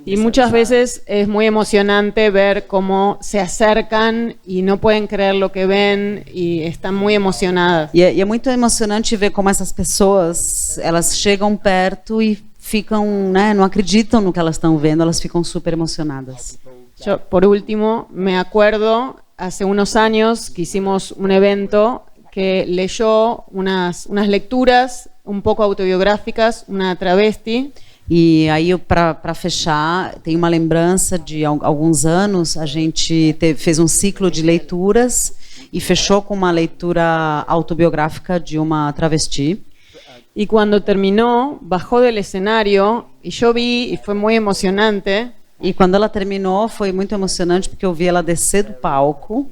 Y muchas veces es muy emocionante ver cómo se acercan y no pueden creer lo que ven y están muy emocionadas. E é muito emocionante ver como essas pessoas, elas chegam perto e ficam, né, não acreditam no que elas estão vendo, elas ficam super emocionadas. Yo, por último, me acuerdo hace unos años que hicimos un evento que leyó unas lecturas un poco autobiográficas, una travesti. E aí, para fechar, tem uma lembrança de alguns anos, a gente fez um ciclo de leituras e fechou com uma leitura autobiográfica de uma travesti. Y cuando terminó, bajó del escenario y yo vi, y fue muy emocionante, E quando ela terminou, foi muito emocionante, porque eu vi ela descer do palco.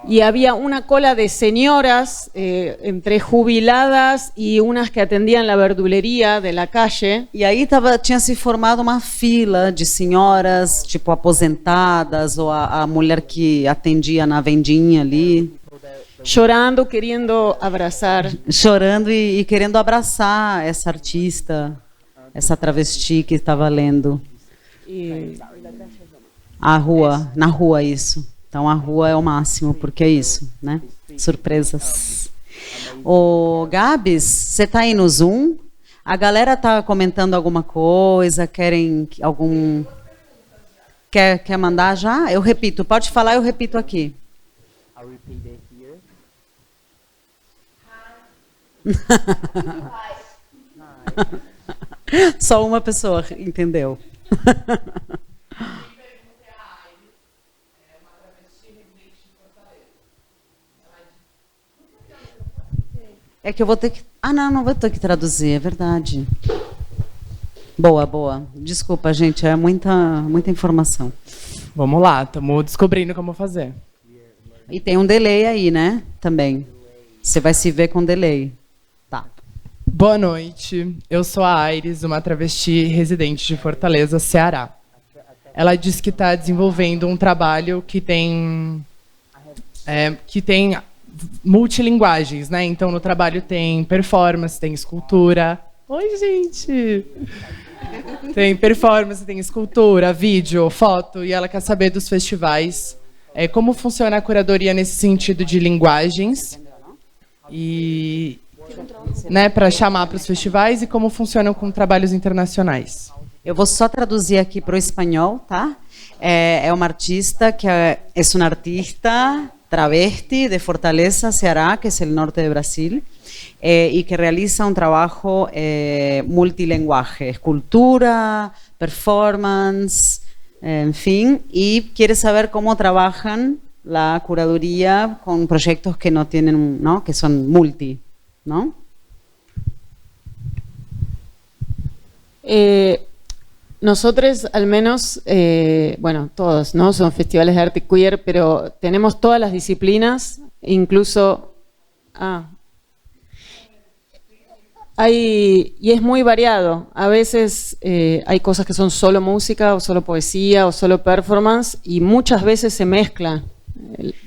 y había una cola de señoras, entre jubiladas y unas que atendían la verdulería de la calle. E aí tinha se formado uma fila de senhoras, tipo, aposentadas, ou a mulher que atendia na vendinha ali, Llorando, queriendo abrazar. chorando e querendo abraçar essa artista, essa travesti que estava lendo. Y Na rua, isso. Então, a rua é o máximo, porque é isso, né? Surpresas. Ô, Gabs, você tá aí no Zoom? A galera tá comentando alguma coisa? Querem algum... Quer mandar já? Eu repito. Pode falar, eu repito aqui. Só uma pessoa entendeu. É que eu vou ter que... Ah, não vou ter que traduzir, é verdade. Boa. Desculpa, gente, é muita informação. Vamos lá, estamos descobrindo como fazer. E tem um delay aí, né? Também. Você vai se ver com delay. Tá. Boa noite, eu sou a Aires, uma travesti residente de Fortaleza, Ceará. Ela disse que está desenvolvendo um trabalho que tem multilinguagens, né? Então, no trabalho tem performance, tem escultura. Oi, gente! Tem performance, tem escultura, vídeo, foto, e ela quer saber dos festivais. Como funciona a curadoria nesse sentido de linguagens e, né, para chamar para os festivais, e como funcionam com trabalhos internacionais. Eu vou só traduzir aqui para o espanhol, tá? É uma artista que é uma artista travesti de Fortaleza, Ceará, que es el norte de Brasil, y que realiza un trabajo multilenguaje, escultura, performance, en fin, y quiere saber cómo trabajan la curaduría con proyectos que no tienen, ¿no? Que son multi, ¿no? Nosotros, al menos, bueno, todos, ¿no? Son festivales de arte queer, pero tenemos todas las disciplinas, incluso... y es muy variado. A veces hay cosas que son solo música, o solo poesía, o solo performance, y muchas veces se mezcla,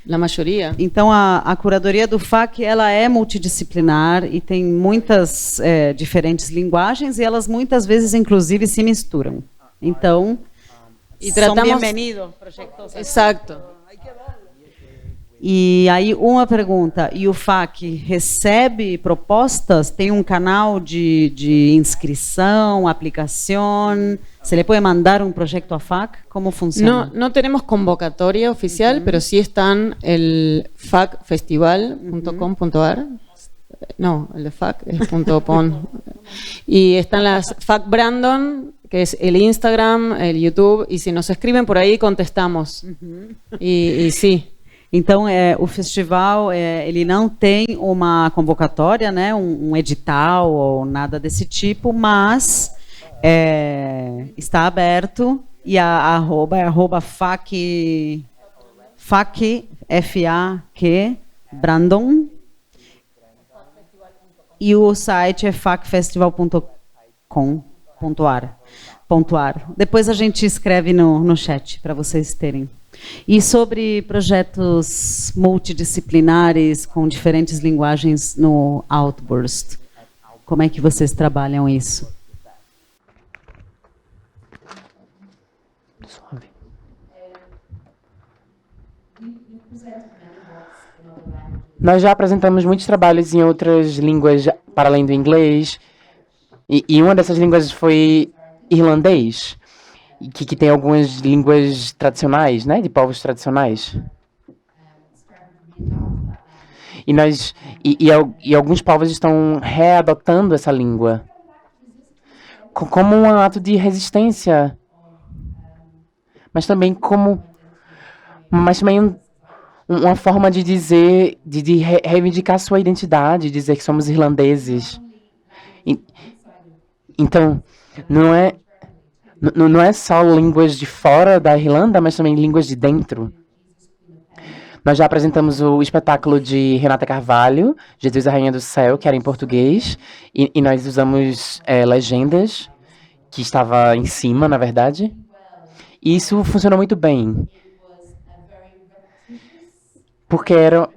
la maioria. Então, a curadoria do FAC, ela é multidisciplinar e tem muitas diferentes linguagens, e elas muitas vezes, inclusive, se misturam. Então, são bem-vindos. Exacto. E aí, uma pergunta, e o FAC recebe propostas? Tem um canal de inscrição, aplicação? ¿Se le puede mandar un proyecto a FAC? ¿Cómo funciona? No tenemos convocatoria oficial, pero sí están el facfestival.com.ar. No, el de FAC es .pon. Y están las FAC Brandon, que es el Instagram, el YouTube, y si nos escriben por ahí, contestamos. Y sí. Então, o festival, ele não tem uma convocatória, né, um edital ou nada desse tipo, mas está aberto, e a arroba é FAC, F-A-Q, Brandon, e o site é facfestival.com.ar. Depois a gente escreve no chat para vocês terem. E sobre projetos multidisciplinares com diferentes linguagens no Outburst, como é que vocês trabalham isso? Nós já apresentamos muitos trabalhos em outras línguas para além do inglês, e uma dessas línguas foi irlandês, que tem algumas línguas tradicionais, né, de povos tradicionais. E alguns povos estão readotando essa língua como um ato de resistência, mas também uma forma de dizer, de reivindicar sua identidade, dizer que somos irlandeses. Então, não é só línguas de fora da Irlanda, mas também línguas de dentro. Nós já apresentamos o espetáculo de Renata Carvalho, Jesus, a Rainha do Céu, que era em português, e nós usamos legendas, que estava em cima, na verdade. E isso funcionou muito bem. Porque era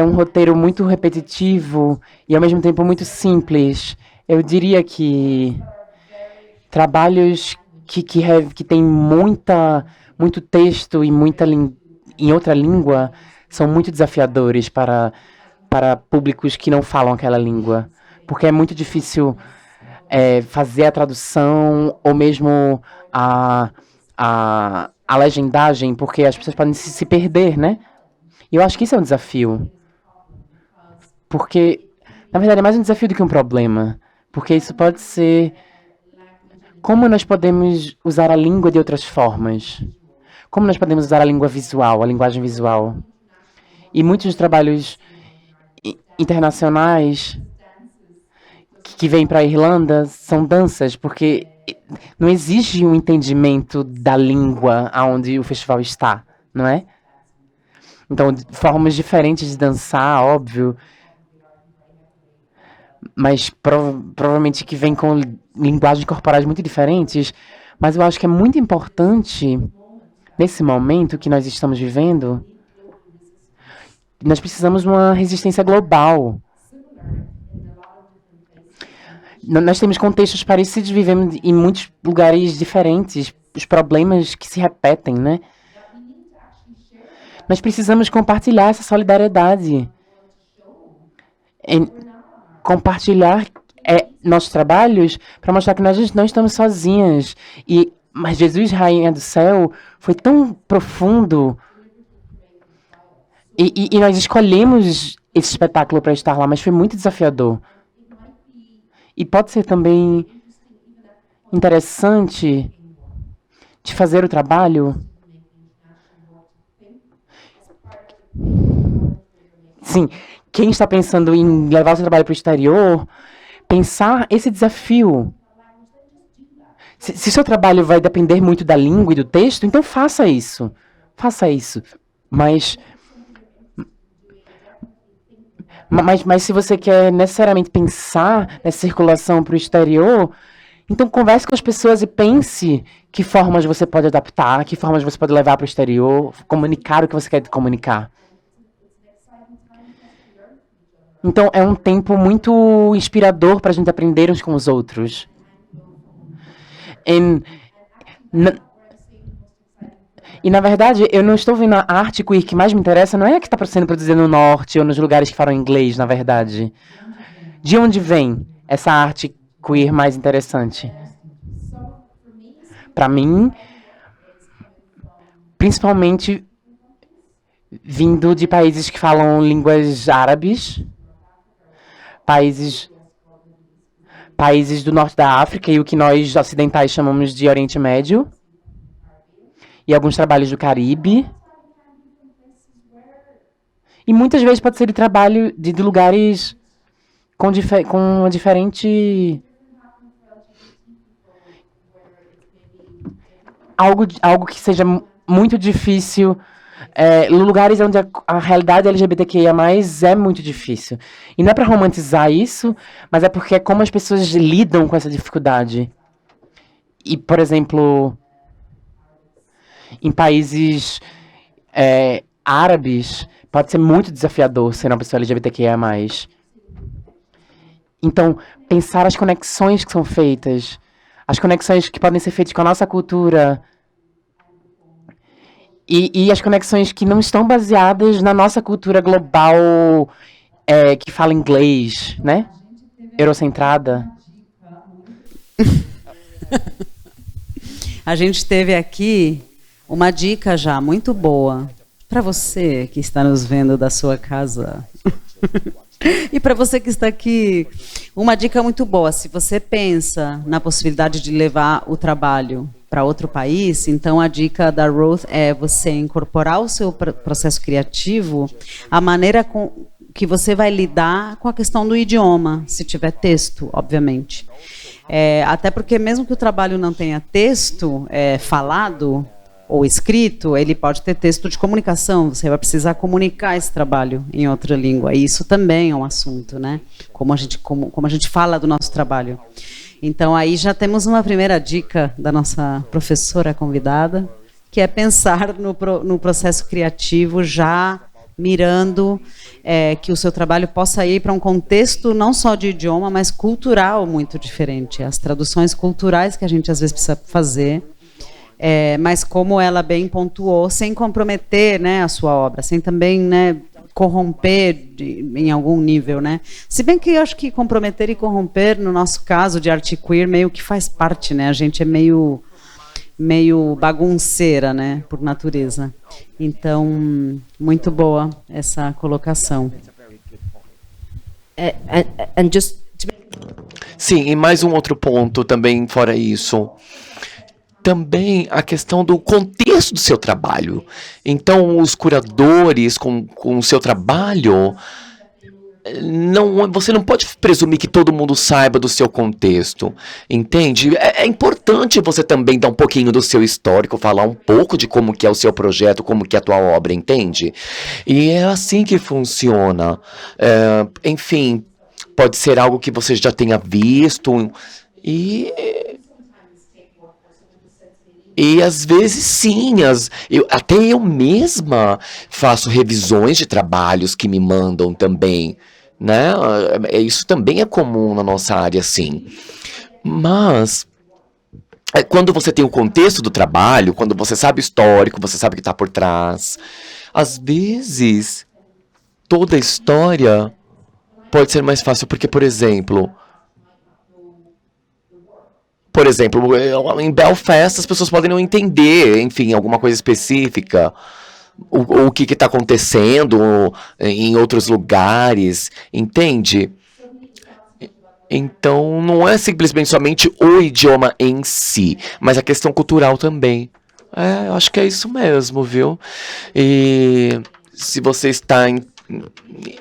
um roteiro muito repetitivo e, ao mesmo tempo, muito simples. Eu diria que trabalhos que têm muito texto e em outra língua são muito desafiadores para públicos que não falam aquela língua. Porque é muito difícil fazer a tradução ou mesmo a legendagem, porque as pessoas podem se perder, né? E eu acho que isso é um desafio. Porque, na verdade, é mais um desafio do que um problema. Porque isso pode ser... Como nós podemos usar a língua de outras formas? Como nós podemos usar a língua visual, a linguagem visual? E muitos dos trabalhos internacionais que vêm para a Irlanda são danças, porque não existe um entendimento da língua aonde o festival está, não é? Então, formas diferentes de dançar, óbvio, mas provavelmente que vem com linguagens corporais muito diferentes. Mas eu acho que é muito importante, nesse momento que nós estamos vivendo, nós precisamos de uma resistência global. Nós temos contextos parecidos, vivemos em muitos lugares diferentes, os problemas que se repetem, né? Nós precisamos compartilhar essa solidariedade. Compartilhar nossos trabalhos para mostrar que nós não estamos sozinhas. Mas Jesus, Rainha do Céu, foi tão profundo. E nós escolhemos esse espetáculo para estar lá, mas foi muito desafiador. E pode ser também interessante de fazer o trabalho. Sim, quem está pensando em levar o seu trabalho para o exterior, pensar esse desafio. Se seu trabalho vai depender muito da língua e do texto, então faça isso. Faça isso. Mas se você quer necessariamente pensar nessa circulação para o exterior, então converse com as pessoas e pense que formas você pode adaptar, que formas você pode levar para o exterior, comunicar o que você quer comunicar. Então é um tempo muito inspirador para a gente aprender uns com os outros. E, na verdade, eu não estou vendo a arte queer que mais me interessa, não é a que está sendo produzida no norte ou nos lugares que falam inglês, na verdade. De onde vem essa arte queer mais interessante? Para mim, principalmente vindo de países que falam línguas árabes, países do norte da África e o que nós ocidentais chamamos de Oriente Médio, e alguns trabalhos do Caribe. E muitas vezes pode ser de trabalho de lugares com uma diferente... Algo que seja muito difícil. Lugares onde a realidade LGBTQIA+, é muito difícil. E não é para romantizar isso, mas é porque é como as pessoas lidam com essa dificuldade. E, por exemplo, em países árabes, pode ser muito desafiador ser uma pessoa LGBTQIA+. Então, pensar as conexões que são feitas, as conexões que podem ser feitas com a nossa cultura, e as conexões que não estão baseadas na nossa cultura global que fala inglês, né? Eurocentrada. A gente teve aqui uma dica já muito boa para você que está nos vendo da sua casa. E para você que está aqui, uma dica muito boa. Se você pensa na possibilidade de levar o trabalho para outro país, então a dica da Ruth é você incorporar ao seu processo criativo a maneira que você vai lidar com a questão do idioma, se tiver texto, obviamente. Até porque mesmo que o trabalho não tenha texto falado ou escrito, ele pode ter texto de comunicação, você vai precisar comunicar esse trabalho em outra língua, e isso também é um assunto, né? Como a gente fala do nosso trabalho. Então aí já temos uma primeira dica da nossa professora convidada, que é pensar no processo criativo já mirando que o seu trabalho possa ir para um contexto não só de idioma, mas cultural muito diferente. As traduções culturais que a gente às vezes precisa fazer, mas como ela bem pontuou, sem comprometer, né, a sua obra, sem também, né, corromper em algum nível, né? Se bem que eu acho que comprometer e corromper, no nosso caso de arte queer, meio que faz parte, né? A gente é meio bagunceira, né, por natureza. Então, muito boa essa colocação. Sim, e mais um outro ponto também fora isso. Também a questão do contexto do seu trabalho. Então, os curadores com o seu trabalho você não pode presumir que todo mundo saiba do seu contexto, entende? É importante você também dar um pouquinho do seu histórico, falar um pouco de como que é o seu projeto, como que é a tua obra, entende? E é assim que funciona. Enfim, pode ser algo que você já tenha visto e às vezes sim, até eu mesma faço revisões de trabalhos que me mandam também, né? Isso também é comum na nossa área, sim. Mas quando você tem o contexto do trabalho, quando você sabe o histórico, você sabe o que está por trás, às vezes toda a história pode ser mais fácil, porque, por exemplo, em Belfast as pessoas podem não entender, enfim, alguma coisa específica, o que está acontecendo em outros lugares, entende? Então, não é simplesmente somente o idioma em si, mas a questão cultural também. Eu acho que é isso mesmo, viu? E se você está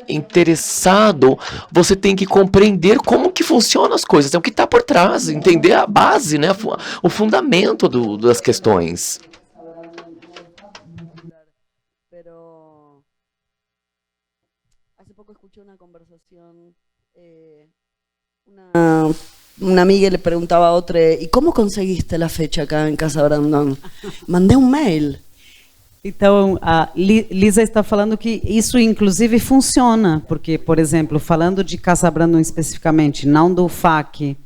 interessado, você tem que compreender como que funcionam as coisas, é o que está por trás, entender a base, né, o fundamento das questões. Pero hace poco escuché una conversación, una amiga le preguntaba a otra, ¿y cómo conseguiste la fecha acá en Casa Brandon? Mandé un mail. Então, a Lisa está falando que isso, inclusive, funciona, porque, por exemplo, falando de Casa Brandon especificamente, não do FAC,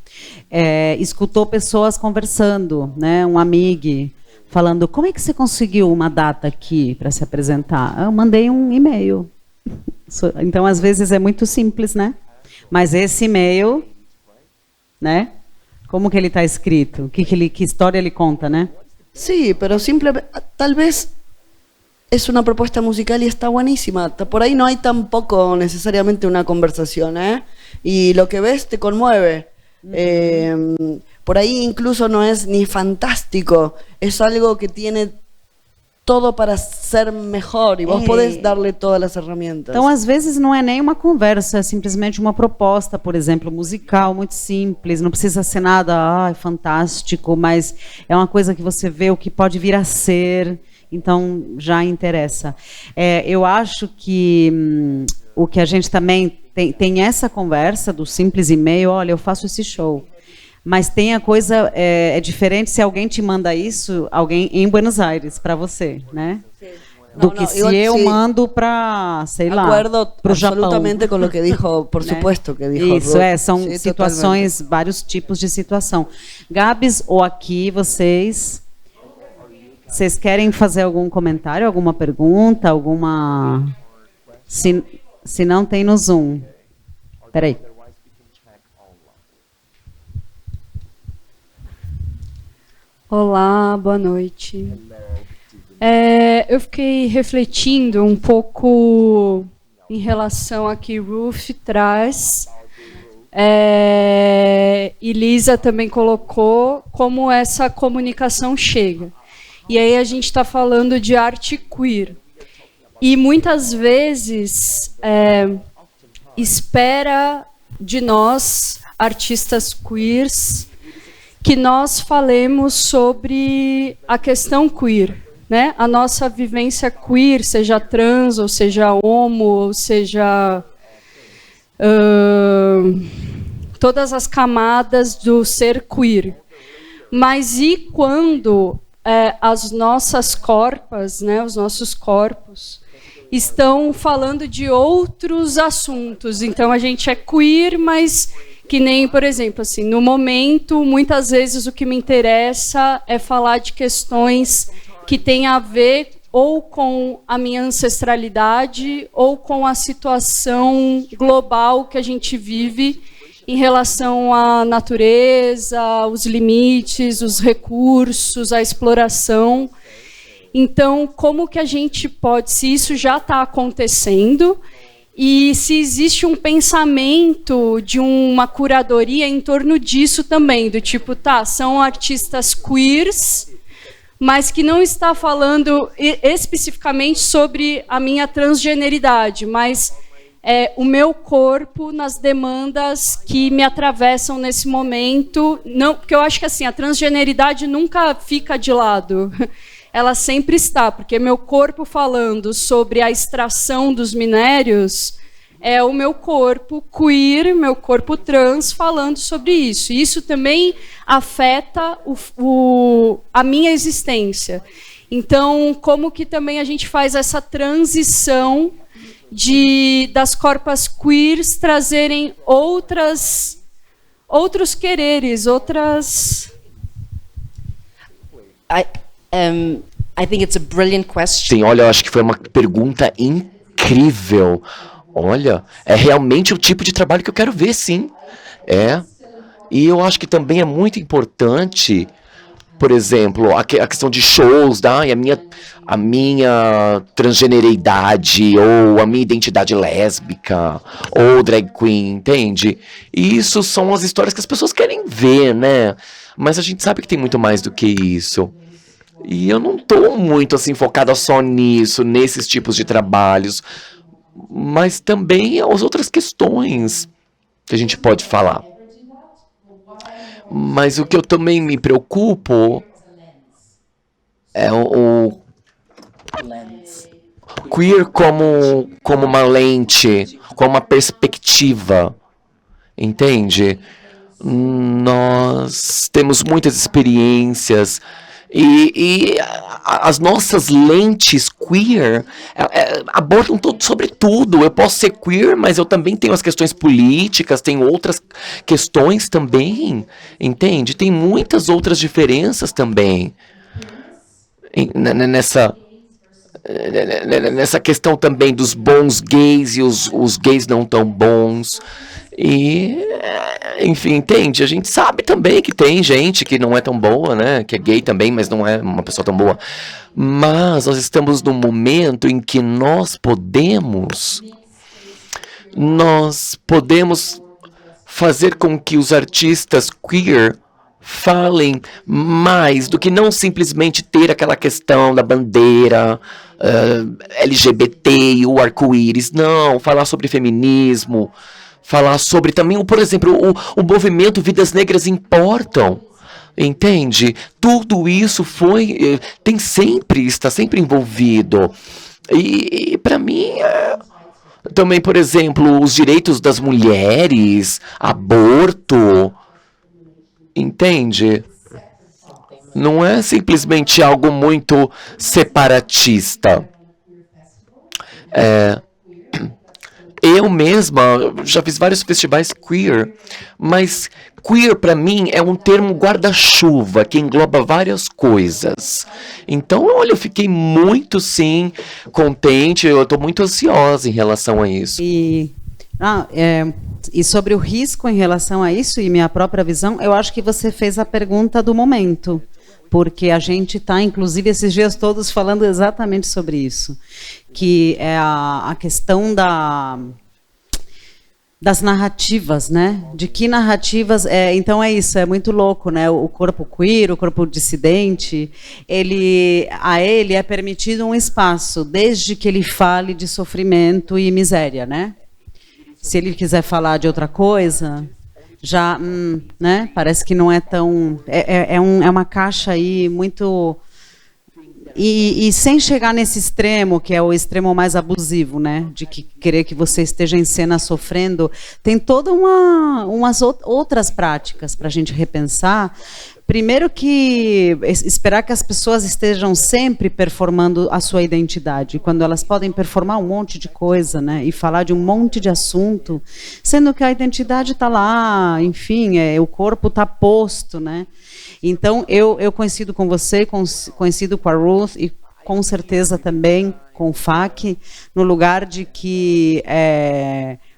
escutou pessoas conversando, né, um amigo falando, como é que você conseguiu uma data aqui para se apresentar? Eu mandei um e-mail. Então, às vezes, é muito simples, né? Mas esse e-mail, né? Como que ele está escrito? Que história ele conta, né? Sí, pero simplemente, tal vez es una propuesta musical y está buenísima. Por ahí no hay tampoco necesariamente una conversación, ¿eh? Y lo que ves te conmueve. Por ahí incluso no es ni fantástico, es algo que tiene todo para ser mejor e vos podés darle todas as ferramentas. Então, às vezes, não é nem uma conversa, é simplesmente uma proposta, por exemplo, musical, muito simples, não precisa ser nada fantástico, mas é uma coisa que você vê o que pode vir a ser, então já interessa. Eu acho que o que a gente também tem essa conversa do simples e-mail, olha, eu faço esse show. Mas tem a coisa, é diferente se alguém te manda isso, alguém em Buenos Aires, para você, né? Do que se eu mando para, sei lá, para o Japão. Absolutamente com o que dijo, por supuesto que dijo. Isso, são situações, totalmente. Vários tipos de situação. Gabs, ou aqui, vocês querem fazer algum comentário, alguma pergunta, alguma... Se não, tem no Zoom. Espera aí. Olá, boa noite. Eu fiquei refletindo um pouco em relação a que Ruth traz, e Lisa também colocou como essa comunicação chega. E aí a gente está falando de arte queer. E muitas vezes espera de nós, artistas queers, que nós falemos sobre a questão queer, né? A nossa vivência queer, seja trans, ou seja homo, ou seja todas as camadas do ser queer. Mas e quando as nossas corpas, né, os nossos corpos, estão falando de outros assuntos? Então a gente é queer, mas que nem, por exemplo, assim, no momento, muitas vezes o que me interessa é falar de questões que têm a ver ou com a minha ancestralidade ou com a situação global que a gente vive em relação à natureza, os limites, os recursos, a exploração. Então, como que a gente pode, se isso já está acontecendo, e se existe um pensamento de uma curadoria em torno disso também, do tipo, são artistas queers, mas que não está falando especificamente sobre a minha transgeneridade, mas o meu corpo nas demandas que me atravessam nesse momento. Não, porque eu acho que assim, a transgeneridade nunca fica de lado. Ela sempre está, porque meu corpo falando sobre a extração dos minérios é o meu corpo queer, meu corpo trans falando sobre isso. E isso também afeta a minha existência. Então, como que também a gente faz essa transição das corpas queers trazerem outros quereres, outras... I think it's a brilliant question. Sim, olha, eu acho que foi uma pergunta incrível. Olha, é realmente o tipo de trabalho que eu quero ver, sim. E eu acho que também é muito importante, por exemplo, a questão de shows, e a minha transgeneridade, ou a minha identidade lésbica, ou drag queen, entende? E isso são as histórias que as pessoas querem ver, né? Mas a gente sabe que tem muito mais do que isso. E eu não tô muito, assim, focada só nisso, nesses tipos de trabalhos, mas também as outras questões que a gente pode falar. Mas o que eu também me preocupo é o queer como uma lente, como uma perspectiva, entende? Nós temos muitas experiências e as nossas lentes queer abordam sobre tudo. Eu posso ser queer, mas eu também tenho as questões políticas, tenho outras questões também, entende? Tem muitas outras diferenças também nessa questão também dos bons gays e os gays não tão bons. E, enfim, entende? A gente sabe também que tem gente que não é tão boa, né? Que é gay também, mas não é uma pessoa tão boa. Mas nós estamos num momento em que nós podemos fazer com que os artistas queer falem mais do que não simplesmente ter aquela questão da bandeira LGBT e o arco-íris. Não, falar sobre feminismo, falar sobre também, por exemplo, o movimento Vidas Negras Importam, entende? Tudo isso está sempre envolvido. E para mim, também, por exemplo, os direitos das mulheres, aborto, entende? Não é simplesmente algo muito separatista. Eu mesma já fiz vários festivais queer, mas queer para mim é um termo guarda-chuva que engloba várias coisas. Então, olha, eu fiquei muito, sim, contente, eu estou muito ansiosa em relação a isso. E sobre o risco em relação a isso e minha própria visão, eu acho que você fez a pergunta do momento, porque a gente está, inclusive, esses dias todos falando exatamente sobre isso, que é a questão das narrativas, né? De que narrativas... então é isso, é muito louco, né? O corpo queer, o corpo dissidente, a ele é permitido um espaço, desde que ele fale de sofrimento e miséria, né? Se ele quiser falar de outra coisa, já, né? Parece que não é tão... É uma caixa aí muito... E sem chegar nesse extremo, que é o extremo mais abusivo, né? De querer que você esteja em cena sofrendo, tem toda umas outras práticas para a gente repensar. Primeiro que esperar que as pessoas estejam sempre performando a sua identidade, quando elas podem performar um monte de coisa, né? E falar de um monte de assunto, sendo que a identidade está lá, enfim, o corpo está posto, né? Então, eu coincido com você, coincido com a Ruth e com certeza também com o FAC, no lugar de que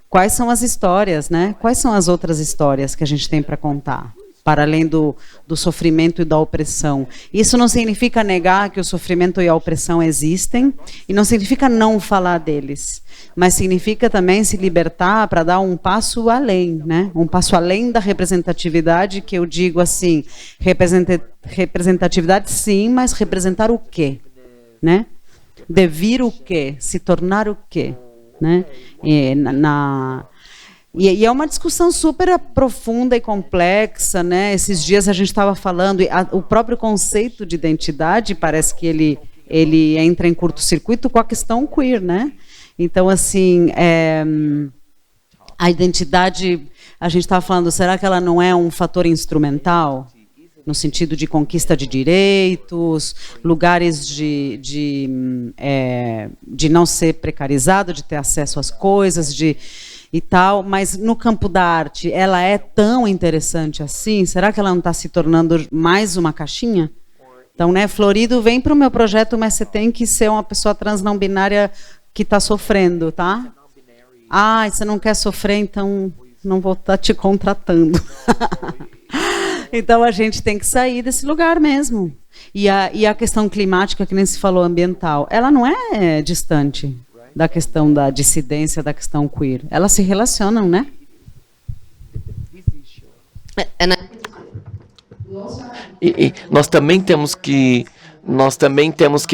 quais são as histórias, né? Quais são as outras histórias que a gente tem para contar, para além do sofrimento e da opressão. Isso não significa negar que o sofrimento e a opressão existem, e não significa não falar deles, mas significa também se libertar para dar um passo além, né? Um passo além da representatividade, que eu digo assim, representatividade sim, mas representar o quê? Né? Devir o quê? Se tornar o quê? né? E é uma discussão super profunda e complexa, né? Esses dias a gente estava falando, o próprio conceito de identidade parece que ele entra em curto-circuito com a questão queer, né? Então, assim, a identidade, a gente estava falando, será que ela não é um fator instrumental? No sentido de conquista de direitos, lugares de não ser precarizado, de ter acesso às coisas, e tal, mas no campo da arte, ela é tão interessante assim? Será que ela não está se tornando mais uma caixinha? Então, né, Florido, vem para o meu projeto, mas você tem que ser uma pessoa trans não binária que está sofrendo, tá? Ah, você não quer sofrer, então não vou estar te contratando. Então, a gente tem que sair desse lugar mesmo. E a questão climática, que nem se falou, ambiental, ela não é distante da questão da dissidência, da questão queer. Elas se relacionam, né? E nós também temos que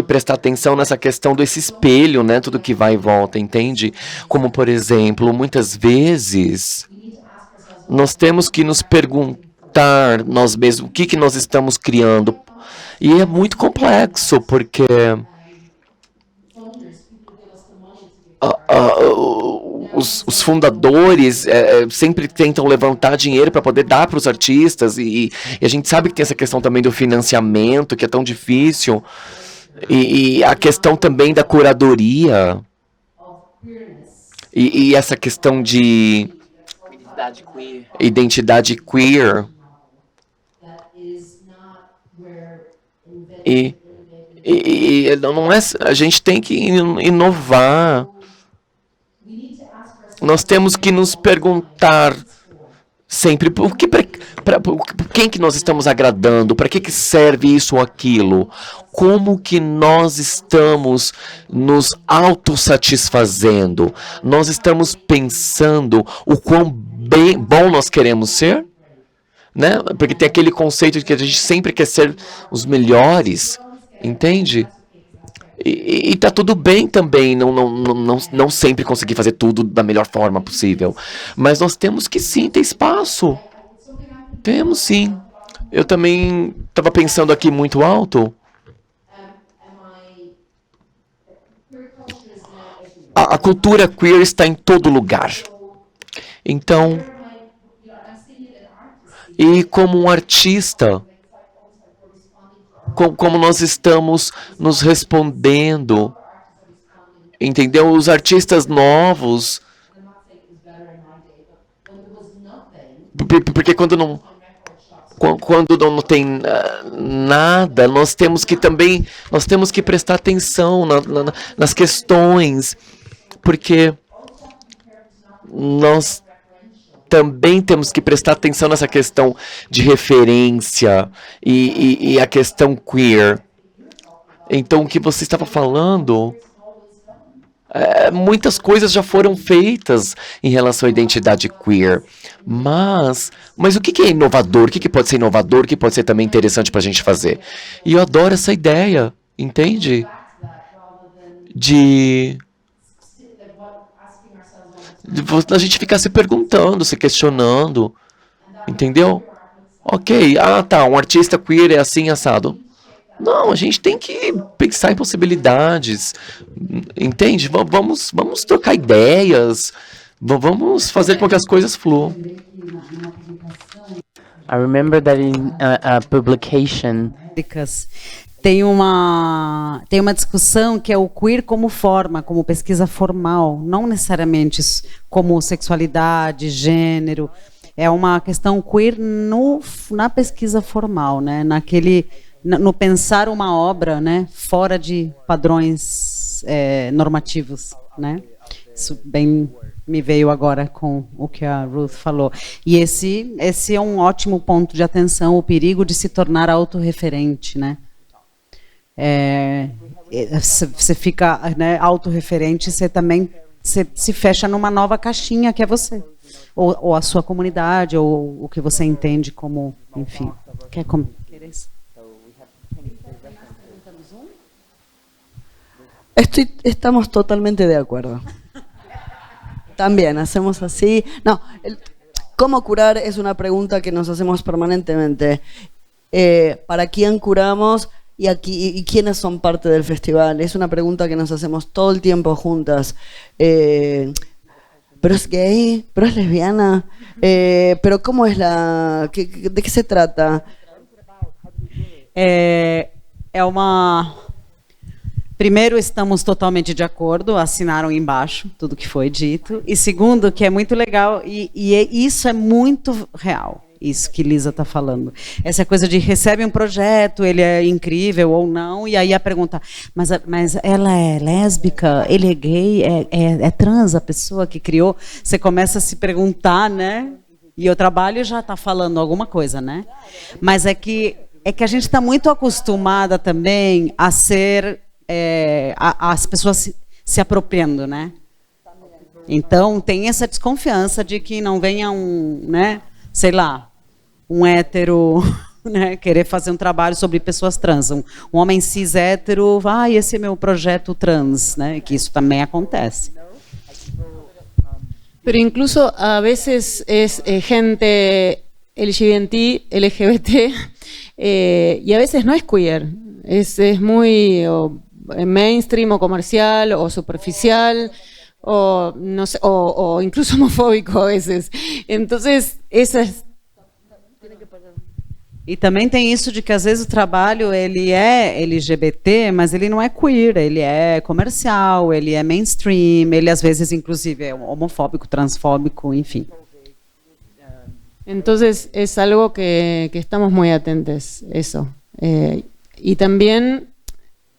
prestar atenção nessa questão desse espelho, né? Tudo que vai e volta, entende? Como, por exemplo, muitas vezes nós temos que nos perguntar nós mesmos o que nós estamos criando. E é muito complexo, porque os fundadores sempre tentam levantar dinheiro para poder dar para os artistas, e a gente sabe que tem essa questão também do financiamento, que é tão difícil, e a questão também da curadoria, e essa questão de identidade queer. E não é, a gente tem que inovar. Nós temos que nos perguntar sempre quem que nós estamos agradando, para que serve isso ou aquilo, como que nós estamos nos autossatisfazendo, nós estamos pensando o quão bom nós queremos ser, né? Porque tem aquele conceito de que a gente sempre quer ser os melhores, entende? E tá tudo bem também não sempre conseguir fazer tudo da melhor forma possível. Mas nós temos que sim ter espaço. Temos sim. Eu também estava pensando aqui muito alto. A cultura queer está em todo lugar. Então, e como um artista, como nós estamos nos respondendo, entendeu? Os artistas novos, porque quando não tem nada, nós temos que prestar atenção nas questões, porque nós também temos que prestar atenção nessa questão de referência e a questão queer. Então, o que você estava falando, muitas coisas já foram feitas em relação à identidade queer. Mas o que é inovador? O que pode ser inovador? O que pode ser também interessante para a gente fazer? E eu adoro essa ideia, entende? De a gente ficar se perguntando, se questionando, entendeu? Ok, um artista queer é assim, assado. Não, a gente tem que pensar em possibilidades, entende? Vamos trocar ideias, vamos fazer com que as coisas fluam. I remember that in a publication. Tem uma discussão que é o queer como forma, como pesquisa formal, não necessariamente como sexualidade, gênero. É uma questão queer na pesquisa formal, né? No pensar uma obra, né? Fora de padrões normativos, né? Isso bem me veio agora com o que a Ruth falou. E esse é um ótimo ponto de atenção, o perigo de se tornar autorreferente, né? Você fica, né, autorreferente, você também se fecha numa nova caixinha que é você, ou a sua comunidade, ou o que você entende como, enfim. Estamos totalmente de acuerdo. también hacemos así. No, ¿cómo curar? Es una pregunta que nos hacemos permanentemente. ¿Para quién curamos y quiénes son parte del festival? Es una pregunta que nos hacemos todo el tiempo juntas. ¿Pero es gay? ¿Pero es lesbiana? ¿Pero cómo es de qué se trata? Primeiro, estamos totalmente de acordo, assinaram embaixo tudo que foi dito. E segundo, que é muito legal, e isso é muito real, isso que Lisa está falando. Essa coisa de recebe um projeto, ele é incrível ou não, e aí a pergunta, mas ela é lésbica, ele é gay, é trans a pessoa que criou? Você começa a se perguntar, né? E o trabalho já está falando alguma coisa, né? Mas é que a gente está muito acostumada também a ser... as pessoas se apropriando, né? Então tem essa desconfiança de que não venha né, sei lá, hétero, né, querer fazer um trabalho sobre pessoas trans, um homem cis hétero, esse é meu projeto trans, né? Que isso também acontece. Pero incluso a veces es gente LGBT, y a veces no es queer, es muy mainstream o comercial o superficial o no sé, o incluso homofóbico a veces. Entonces, esa es... E também tem isso de que às vezes o trabalho ele é LGBT, mas ele não é queer, ele é comercial, ele é mainstream, ele às vezes inclusive é homofóbico, transfóbico, enfim. Entonces es algo que estamos muy atentos, eso. Y también,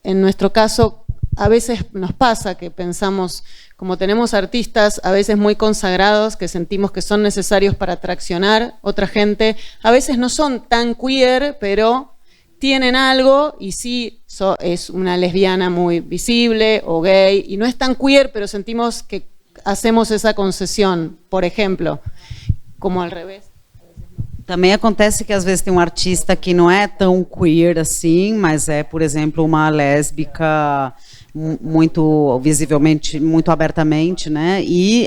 en nuestro caso, a veces nos pasa que pensamos, como tenemos artistas a veces muy consagrados, que sentimos que son necesarios para atraccionar otra gente, a veces no son tan queer, pero tienen algo, y sí es una lesbiana muy visible o gay, y no es tan queer, pero sentimos que hacemos esa concesión, por ejemplo, como al revés. Também acontece que às vezes tem um artista que não é tão queer assim, mas é, por exemplo, uma lésbica muito visivelmente, muito abertamente, né? E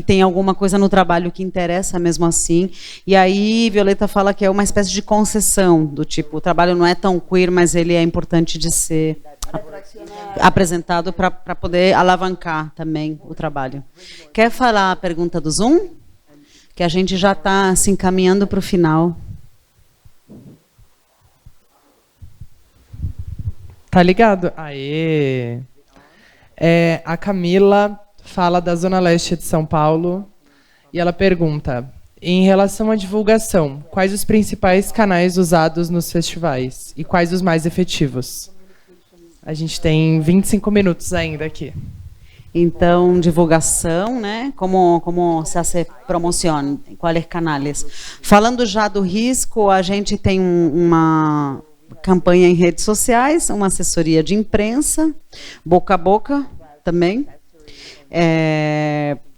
tem alguma coisa no trabalho que interessa mesmo assim. E aí Violeta fala que é uma espécie de concessão, do tipo, o trabalho não é tão queer, mas ele é importante de ser apresentado para poder alavancar também o trabalho. Quer falar a pergunta do Zoom? Que a gente já está se encaminhando para o final. Tá ligado? Aê! A Camila fala da Zona Leste de São Paulo e ela pergunta, em relação à divulgação, quais os principais canais usados nos festivais e quais os mais efetivos? A gente tem 25 minutos ainda aqui. Então, divulgação, né? Como se hace promoção? Quais canais? Falando já do risco, a gente tem uma campanha em redes sociais, uma assessoria de imprensa, boca a boca também.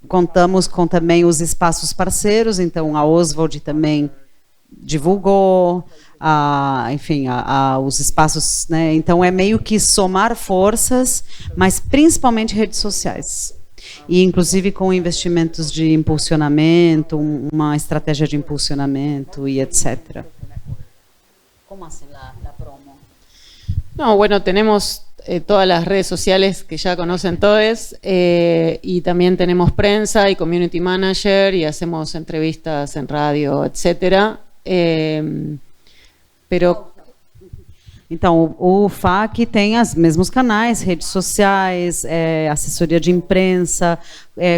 Contamos com também os espaços parceiros, então a Oswald também divulgou, enfim, os espaços, né? Então é meio que somar forças, mas principalmente redes sociais. E inclusive com investimentos de impulsionamento, uma estratégia de impulsionamento e etc. ¿Cómo hace la promo? No, bueno, tenemos todas las redes sociales que ya conocen todos, y también tenemos prensa y community manager y hacemos entrevistas en radio, etcétera. Então, o FAC tem os mesmos canais, redes sociais, assessoria de imprensa,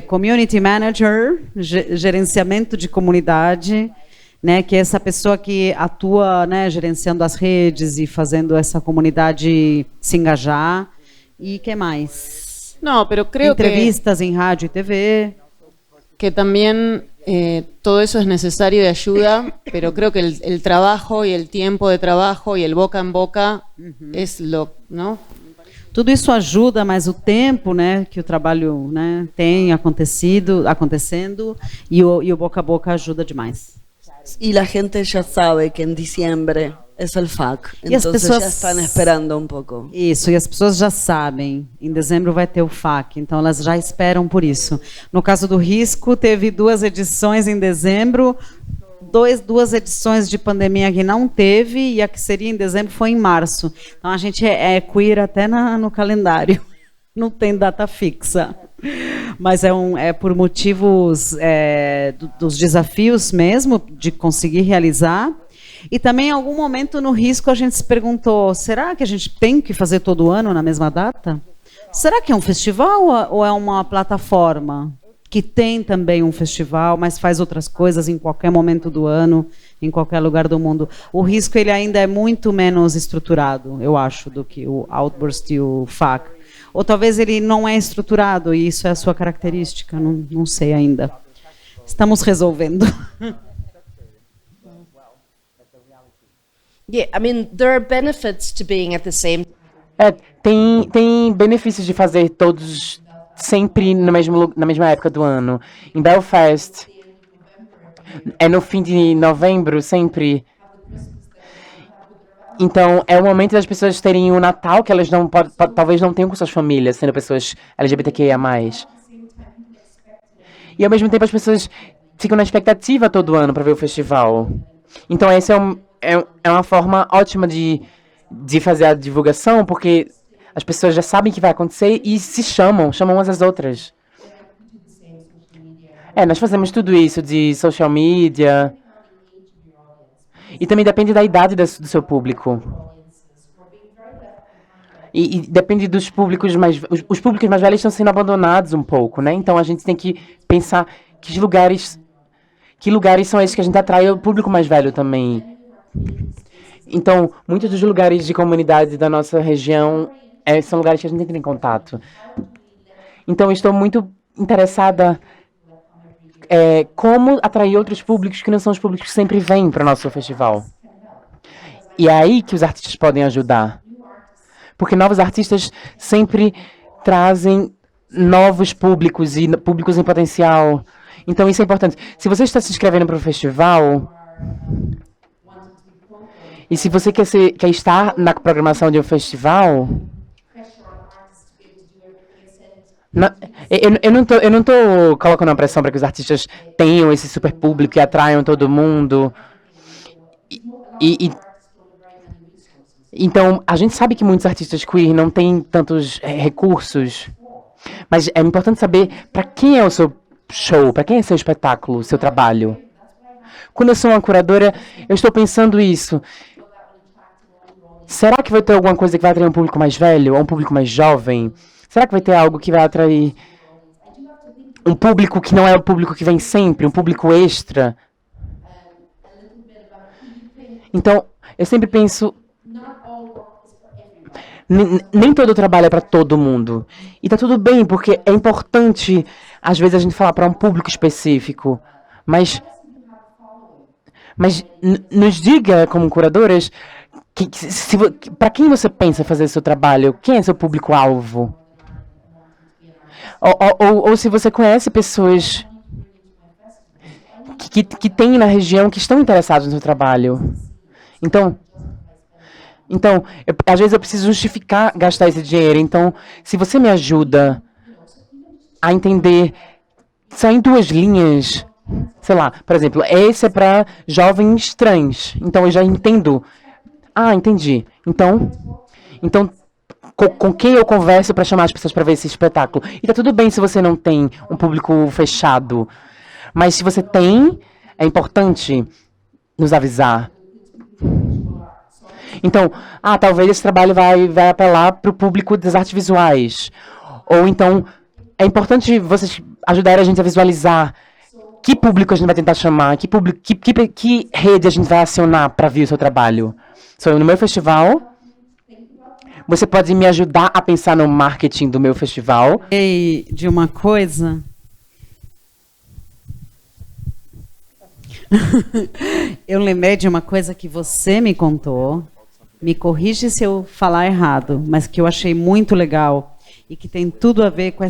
community manager, gerenciamento de comunidade, né, que é essa pessoa que atua, né, gerenciando as redes e fazendo essa comunidade se engajar. E que mais? Não, pero creo entrevistas em rádio e TV. Que también todo eso es necesario de ayuda, pero creo que el trabajo y el tiempo de trabajo y el boca en boca es ¿no? Tudo isso ajuda, mas o tempo, né, que o trabalho, né, tem acontecendo e o boca a boca ajuda demais. Y la gente ya sabe que en diciembre es el FAC. E as Entonces pessoas ya están esperando un poco. Isso, e as pessoas já sabem, em dezembro vai ter o FAC, então elas já esperam por isso. No caso do Risco, teve 2 edições em dezembro, 2 edições de pandemia que não teve, e a que seria em dezembro foi em março. Então a gente é queer até no calendário, não tem data fixa. Mas é por motivos dos desafios mesmo, de conseguir realizar. E também, em algum momento no Risco, a gente se perguntou, será que a gente tem que fazer todo ano na mesma data? Será que é um festival ou é uma plataforma que tem também um festival, mas faz outras coisas em qualquer momento do ano, em qualquer lugar do mundo? O Risco ele ainda é muito menos estruturado, eu acho, do que o Outburst e o FAC. Ou talvez ele não é estruturado e isso é a sua característica, não sei ainda. Estamos resolvendo. Yeah, I mean, there are benefits to being at the same. Tem benefícios de fazer todos sempre na mesma época do ano. Em Belfast, é no fim de novembro, sempre. Então, é o momento das pessoas terem o Natal que elas talvez não tenham com suas famílias, sendo pessoas LGBTQIA+. E, ao mesmo tempo, as pessoas ficam na expectativa todo ano para ver o festival. Então, essa é uma forma ótima de fazer a divulgação, porque as pessoas já sabem que vai acontecer e se chamam umas às outras. Nós fazemos tudo isso de social media. E também depende da idade do seu público. E depende dos públicos mais... Os públicos mais velhos estão sendo abandonados um pouco, né? Então, a gente tem que pensar que lugares são esses que a gente atrai o público mais velho também. Então, muitos dos lugares de comunidade da nossa região são lugares que a gente entra em contato. Então, estou muito interessada como atrair outros públicos que não são os públicos que sempre vêm para o nosso festival. E é aí que os artistas podem ajudar. Porque novos artistas sempre trazem novos públicos e públicos em potencial. Então, isso é importante. Se você está se inscrevendo para o festival... E se você quer estar na programação de um festival... Eu não tô colocando uma pressão para que os artistas tenham esse super público e atraiam todo mundo. Então, a gente sabe que muitos artistas queer não têm tantos recursos. Mas é importante saber para quem é o seu show, para quem é o seu espetáculo, o seu trabalho. Quando eu sou uma curadora, eu estou pensando isso. Será que vai ter alguma coisa que vai atrair um público mais velho ou um público mais jovem? Será que vai ter algo que vai atrair um público que não é o público que vem sempre, um público extra? Então, eu sempre penso... Nem todo trabalho é para todo mundo. E tá tudo bem, porque é importante, às vezes, a gente falar para um público específico. Mas nos diga, como curadoras, para quem você pensa fazer seu trabalho? Quem é seu público-alvo? Ou se você conhece pessoas que tem na região que estão interessados no seu trabalho. Então às vezes eu preciso justificar gastar esse dinheiro. Então, se você me ajuda a entender, só em 2 linhas, sei lá, por exemplo, esse é para jovens trans. Então, eu já entendo. Entendi. Então com quem eu converso para chamar as pessoas para ver esse espetáculo? E tá tudo bem se você não tem um público fechado. Mas se você tem, é importante nos avisar. Então, talvez esse trabalho vai apelar para o público das artes visuais. Ou então, é importante vocês ajudarem a gente a visualizar que público a gente vai tentar chamar, que rede a gente vai acionar para ver o seu trabalho. No meu festival, você pode me ajudar a pensar no marketing do meu festival. E de uma coisa... Eu lembrei de uma coisa que você me contou. Me corrige se eu falar errado, mas que eu achei muito legal e que tem tudo a ver com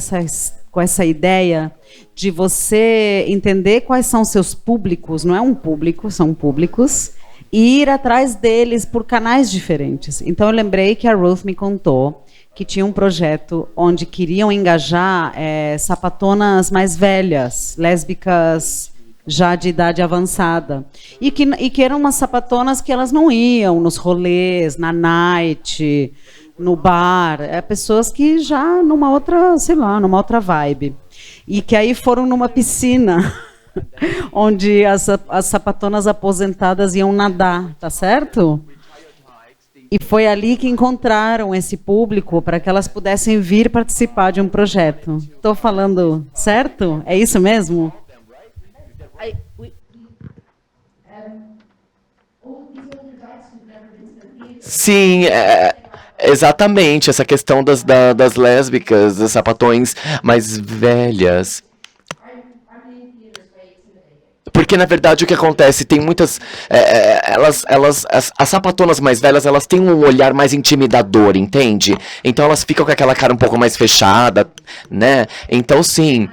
com essa ideia de você entender quais são seus públicos, não é um público, são públicos, e ir atrás deles por canais diferentes. Então, eu lembrei que a Ruth me contou que tinha um projeto onde queriam engajar sapatonas mais velhas, lésbicas já de idade avançada. E que eram umas sapatonas que elas não iam nos rolês, na night, no bar. Pessoas que já numa outra, sei lá, numa outra vibe. E que aí foram numa piscina onde as sapatonas aposentadas iam nadar, tá certo? E foi ali que encontraram esse público para que elas pudessem vir participar de um projeto. Estou falando certo? É isso mesmo? Sim, exatamente. Essa questão das lésbicas, das sapatões mais velhas. Porque, na verdade, o que acontece, tem muitas... as sapatonas mais velhas, elas têm um olhar mais intimidador, entende? Então, elas ficam com aquela cara um pouco mais fechada, né? Então, sim.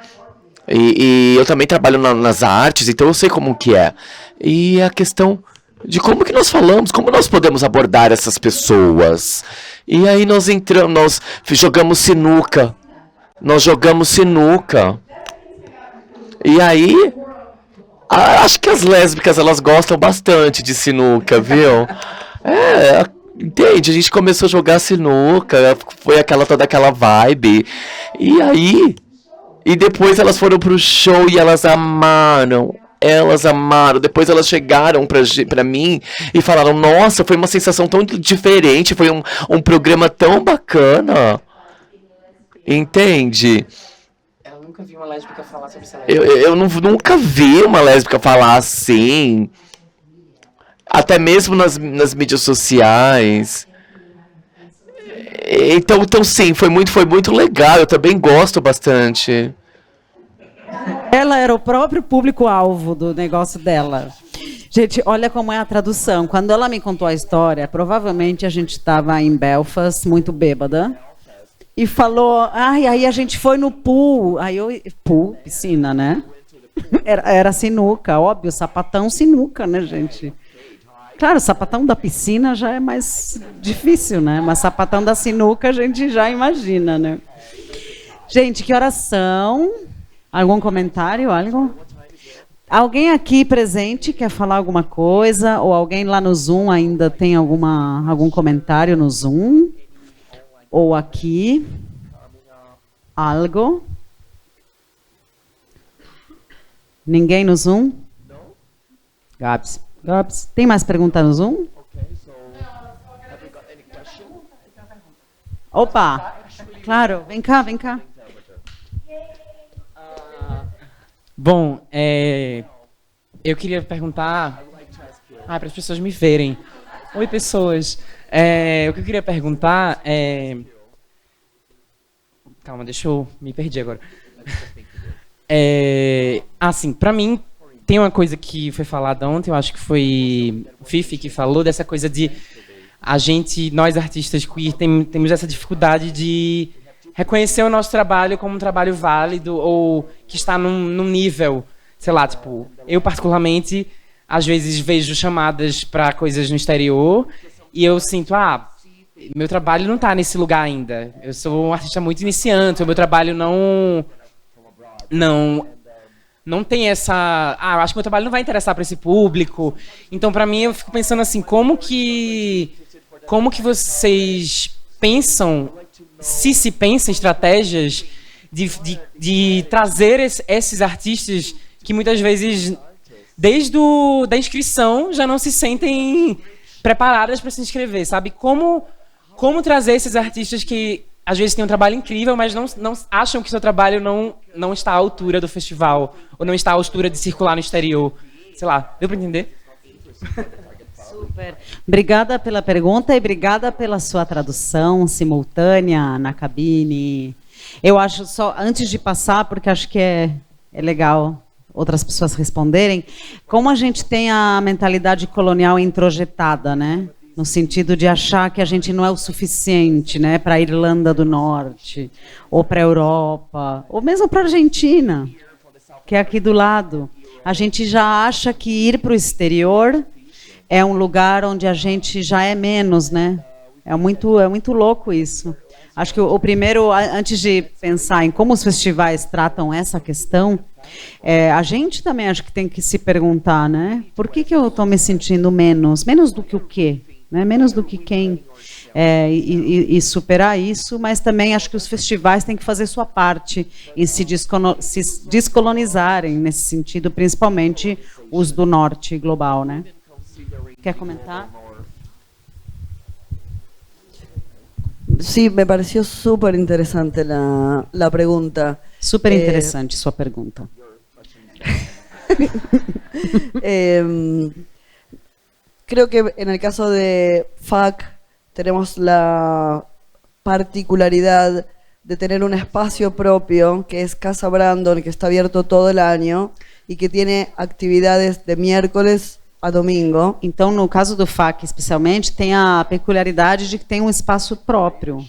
E eu também trabalho nas artes, então eu sei como que é. E a questão de como que nós falamos, como nós podemos abordar essas pessoas. E aí nós jogamos sinuca. Nós jogamos sinuca. E aí... acho que as lésbicas, elas gostam bastante de sinuca, viu? Entende? A gente começou a jogar sinuca, foi toda aquela vibe. E aí... E depois elas foram pro show e elas amaram. Elas amaram. Depois elas chegaram pra mim e falaram, nossa, foi uma sensação tão diferente, foi um programa tão bacana. Entende? Eu nunca vi uma lésbica falar sobre essa Eu nunca vi uma lésbica falar assim. Até mesmo nas mídias sociais. Então sim, foi muito legal. Eu também gosto bastante. Ela era o próprio público-alvo do negócio dela. Gente, olha como é a tradução. Quando ela me contou a história, provavelmente a gente estava em Belfast, muito bêbada, e falou, aí a gente foi no pool. Pool, piscina, né? Era sinuca, óbvio, sapatão, sinuca, né, gente? Claro, sapatão da piscina já é mais difícil, né? Mas sapatão da sinuca a gente já imagina, né? Gente, que horas são? Algum comentário? Algo? Alguém aqui presente quer falar alguma coisa? Ou alguém lá no Zoom ainda tem algum comentário no Zoom? Ou aqui? Algo? Ninguém no Zoom? Gabs, tem mais pergunta no Zoom? Opa, claro, vem cá. Bom, eu queria perguntar... para as pessoas me verem. Oi, pessoas. O que eu queria perguntar é... Calma, me perdi agora. Assim, pra mim, tem uma coisa que foi falada ontem, eu acho que foi Fifi que falou, dessa coisa de nós artistas queer, temos essa dificuldade de reconhecer o nosso trabalho como um trabalho válido ou que está num nível, sei lá, tipo, eu particularmente, às vezes vejo chamadas para coisas no exterior e eu sinto, meu trabalho não está nesse lugar ainda. Eu sou um artista muito iniciante, o meu trabalho não tem essa... eu acho que meu trabalho não vai interessar para esse público. Então, para mim, eu fico pensando assim, como que vocês pensam, se pensam em estratégias de trazer esses artistas que muitas vezes, desde da inscrição, já não se sentem preparadas para se inscrever, sabe? Como trazer esses artistas que às vezes têm um trabalho incrível, mas não acham que seu trabalho não está à altura do festival, ou não está à altura de circular no exterior. Sei lá, deu para entender? Super. Obrigada pela pergunta e obrigada pela sua tradução simultânea na cabine. Eu acho só, antes de passar, porque acho que é legal outras pessoas responderem, como a gente tem a mentalidade colonial introjetada, né, no sentido de achar que a gente não é o suficiente, né, para a Irlanda do Norte, ou para a Europa, ou mesmo para a Argentina, que é aqui do lado. A gente já acha que ir para o exterior é um lugar onde a gente já é menos, né? É muito louco isso. Acho que o primeiro, antes de pensar em como os festivais tratam essa questão, a gente também acho que tem que se perguntar, né? Por que eu estou me sentindo menos? Menos do que o quê? Né? Menos do que quem? E superar isso, mas também acho que os festivais têm que fazer sua parte em se descolonizarem nesse sentido, principalmente os do norte global, né? Quer comentar? Sí, me pareció súper interesante la pregunta. Super interessante sua pergunta. Creo que en el caso de FAC tenemos la particularidad de tener un espacio propio que es Casa Brandon, que está abierto todo el año y que tiene actividades de miércoles a domingo. Então, no caso do FAC, especialmente, tem a peculiaridade de que tem um espaço próprio,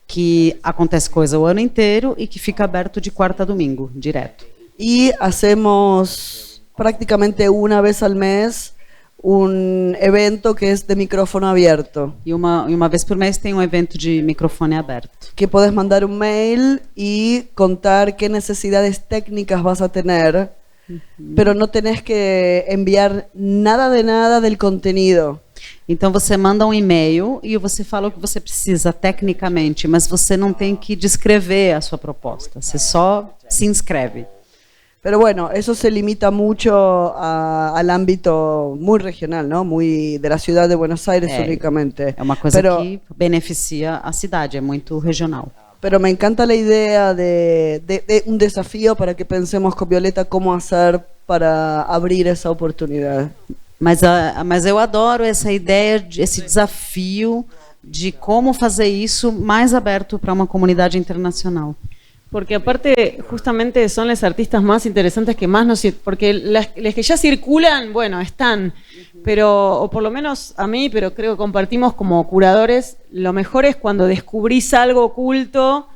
que acontece coisa o ano inteiro e que fica aberto de quarta a domingo, direto. Y hacemos prácticamente una vez al mes un evento que es de micrófono abierto. E uma vez por mês tem um evento de microfone aberto. Que puedes mandar un mail y contar qué necesidades técnicas vas a tener, pero no tenés que enviar nada del contenido. Então você manda um e-mail e você fala o que você precisa tecnicamente, mas você não tem que descrever a sua proposta, você só se inscreve. Pero bueno, eso se limita mucho al ámbito muy regional, ¿no? Muy de la ciudad de Buenos Aires únicamente. É uma coisa que beneficia a cidade, é muito regional. Pero me encanta la idea de un desafío para que pensemos con Violeta cómo hacer para abrir esa oportunidad. Mas eu adoro essa ideia, esse desafio de como fazer isso mais aberto para uma comunidade internacional. Porque aparte, justamente son las artistas más interesantes que más nos... Porque las que ya circulan, bueno, están, pero, o por lo menos a mí, pero creo que compartimos como curadores, lo mejor es cuando descubrís algo oculto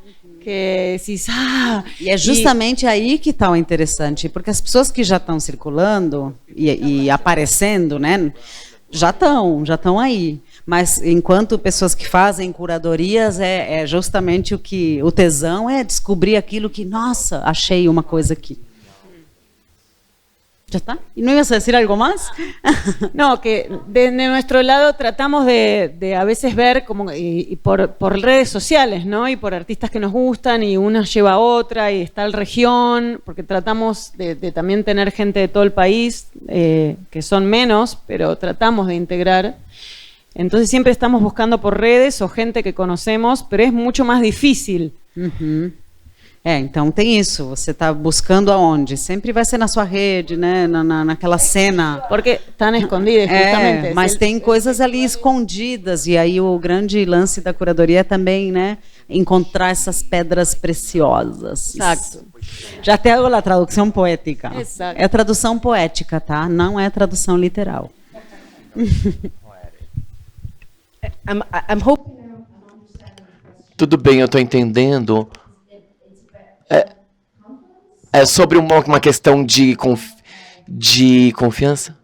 que decís, E é justamente aí que está o interessante, porque as pessoas que já estão circulando e aparecendo, né, já estão aí. Mas enquanto pessoas que fazem curadorias, é justamente o tesão é descobrir aquilo que, nossa, achei uma coisa aqui. ¿Ya está? ¿Y no ibas a decir algo más? No, que de nuestro lado tratamos de a veces ver como y por redes sociales, ¿no? Y por artistas que nos gustan y una lleva a otra y está la región, porque tratamos de también tener gente de todo el país, que son menos, pero tratamos de integrar. Entonces siempre estamos buscando por redes o gente que conocemos, pero es mucho más difícil. Então tem isso, você está buscando aonde? Sempre vai ser na sua rede, né? naquela cena. Porque estão escondidas, justamente. Mas tem coisas ali escondidas, e aí o grande lance da curadoria é também, né, encontrar essas pedras preciosas. Exato. Já até a tradução poética. Exato. É tradução poética, tá? Não é tradução literal. I'm hoping. Tudo bem, eu estou entendendo. É sobre uma questão de confiança?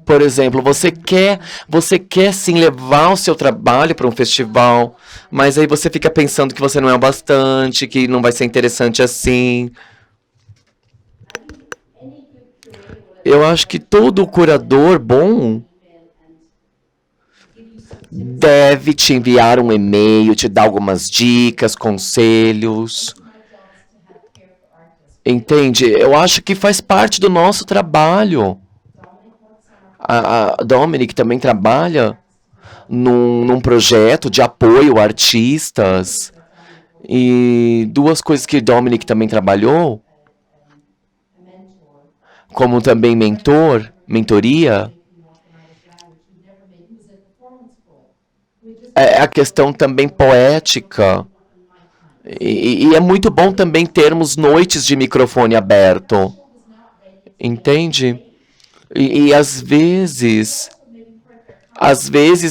Por exemplo, você quer sim levar o seu trabalho para um festival, mas aí você fica pensando que você não é o bastante, que não vai ser interessante assim. Eu acho que todo curador bom deve te enviar um e-mail, te dar algumas dicas, conselhos. Entende? Eu acho que faz parte do nosso trabalho. A Dominic também trabalha num projeto de apoio a artistas. E duas coisas que Dominic também trabalhou, como também mentoria, é a questão também poética. E é muito bom também termos noites de microfone aberto. Entende? E às vezes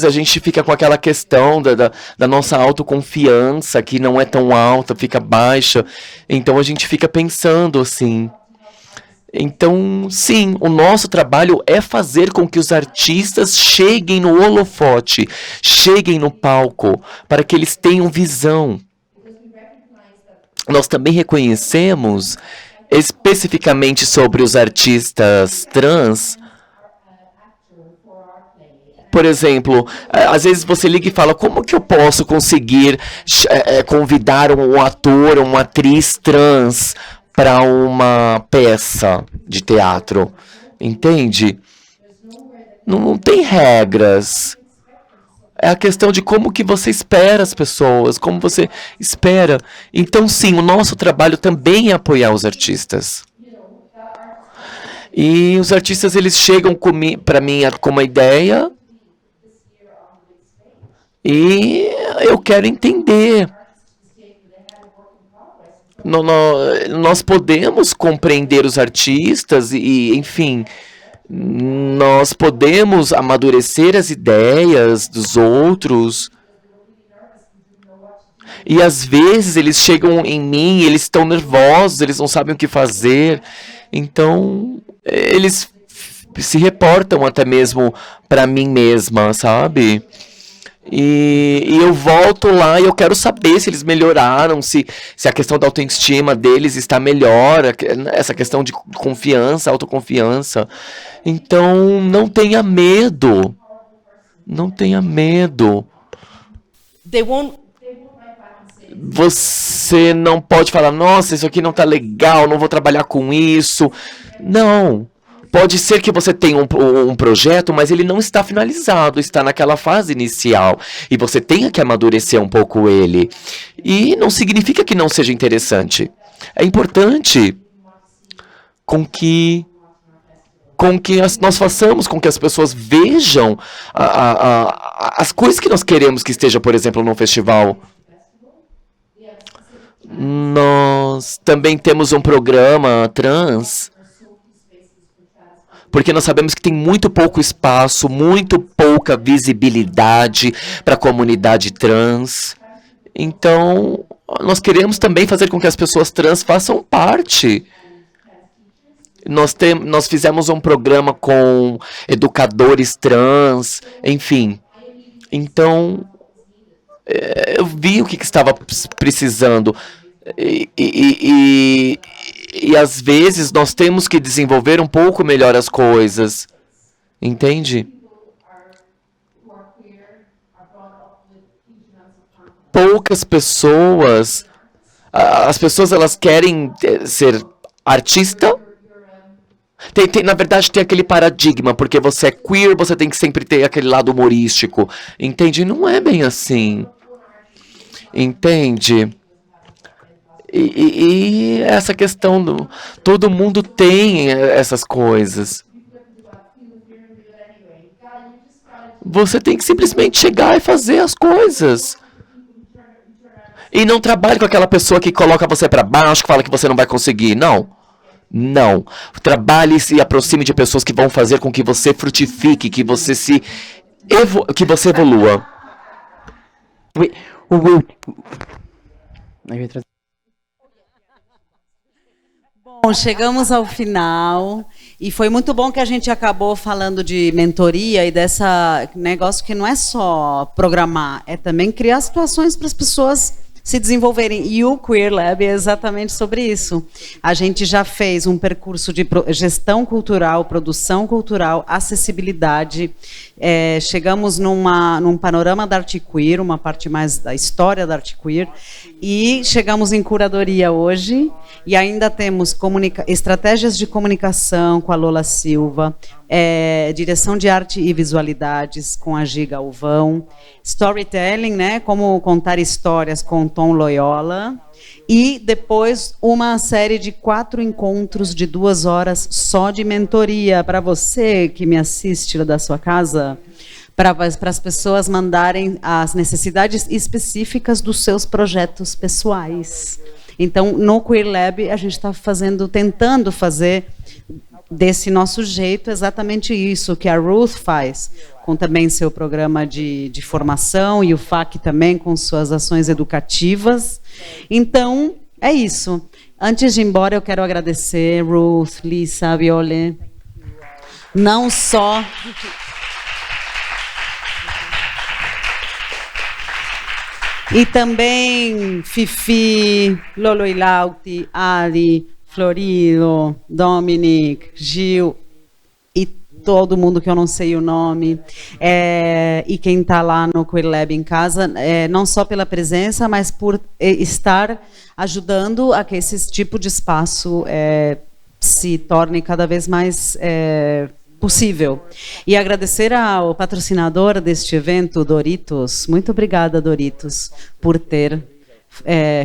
a gente fica com aquela questão da nossa autoconfiança, que não é tão alta, fica baixa. Então a gente fica pensando assim. Então, sim, o nosso trabalho é fazer com que os artistas cheguem no holofote, cheguem no palco, para que eles tenham visão. Nós também reconhecemos, especificamente sobre os artistas trans, por exemplo, às vezes você liga e fala, como que eu posso conseguir convidar um ator, uma atriz trans para uma peça de teatro? Entende? Não tem regras. É a questão de como que você espera as pessoas, como você espera. Então, sim, o nosso trabalho também é apoiar os artistas. E os artistas, eles chegam para mim com uma ideia e eu quero entender. Nós podemos compreender os artistas e, enfim, nós podemos amadurecer as ideias dos outros. E às vezes eles chegam em mim, eles estão nervosos, eles não sabem o que fazer. Então, eles se reportam até mesmo para mim mesma, sabe? E eu volto lá e eu quero saber se eles melhoraram, se a questão da autoestima deles está melhor, essa questão de confiança, autoconfiança. Então, não tenha medo. Não tenha medo. Você não pode falar, nossa, isso aqui não tá legal, não vou trabalhar com isso. Não. Pode ser que você tenha um projeto, mas ele não está finalizado, está naquela fase inicial. E você tenha que amadurecer um pouco ele. E não significa que não seja interessante. É importante com que nós façamos com que as pessoas vejam as coisas que nós queremos que esteja, por exemplo, num festival. Nós também temos um programa trans, porque nós sabemos que tem muito pouco espaço, muito pouca visibilidade para a comunidade trans. Então, nós queremos também fazer com que as pessoas trans façam parte. Nós fizemos um programa com educadores trans, enfim. Então, eu vi o que estava precisando. E às vezes nós temos que desenvolver um pouco melhor as coisas. Entende? Poucas pessoas... As pessoas, elas querem ser artista. Na verdade, tem aquele paradigma. Porque você é queer, você tem que sempre ter aquele lado humorístico. Entende? Não é bem assim. Entende? E essa questão todo mundo tem essas coisas. Você tem que simplesmente chegar e fazer as coisas. E não trabalhe com aquela pessoa que coloca você para baixo, que fala que você não vai conseguir. Não. Não. Trabalhe e se aproxime de pessoas que vão fazer com que você frutifique, que você que você evolua. Bom, chegamos ao final e foi muito bom que a gente acabou falando de mentoria e dessa negócio que não é só programar, é também criar situações para as pessoas se desenvolverem. E o Queer Lab é exatamente sobre isso. A gente já fez um percurso de gestão cultural, produção cultural, acessibilidade. Chegamos num panorama da arte queer, uma parte mais da história da arte queer. E chegamos em curadoria hoje. E ainda temos estratégias de comunicação com a Lola Silva, direção de arte e visualidades com a Giga Alvão, storytelling, né, como contar histórias com Tom Loyola, e depois uma série de 4 encontros de 2 horas só de mentoria para você que me assiste da sua casa, para as pessoas mandarem as necessidades específicas dos seus projetos pessoais. Então, no Queer Lab, a gente está tentando fazer desse nosso jeito, exatamente isso que a Ruth faz, com também seu programa de formação, e o FAC também com suas ações educativas. Então, é isso. Antes de ir embora, eu quero agradecer Ruth, Lisa, Viole, não só... E também Fifi, Lolo Ilauti, Ali, Florido, Dominic, Gil e todo mundo que eu não sei o nome. E quem está lá no Queer Lab em casa, não só pela presença, mas por estar ajudando a que esse tipo de espaço se torne cada vez mais possível. E agradecer ao patrocinador deste evento, Doritos. Muito obrigada, Doritos, por ter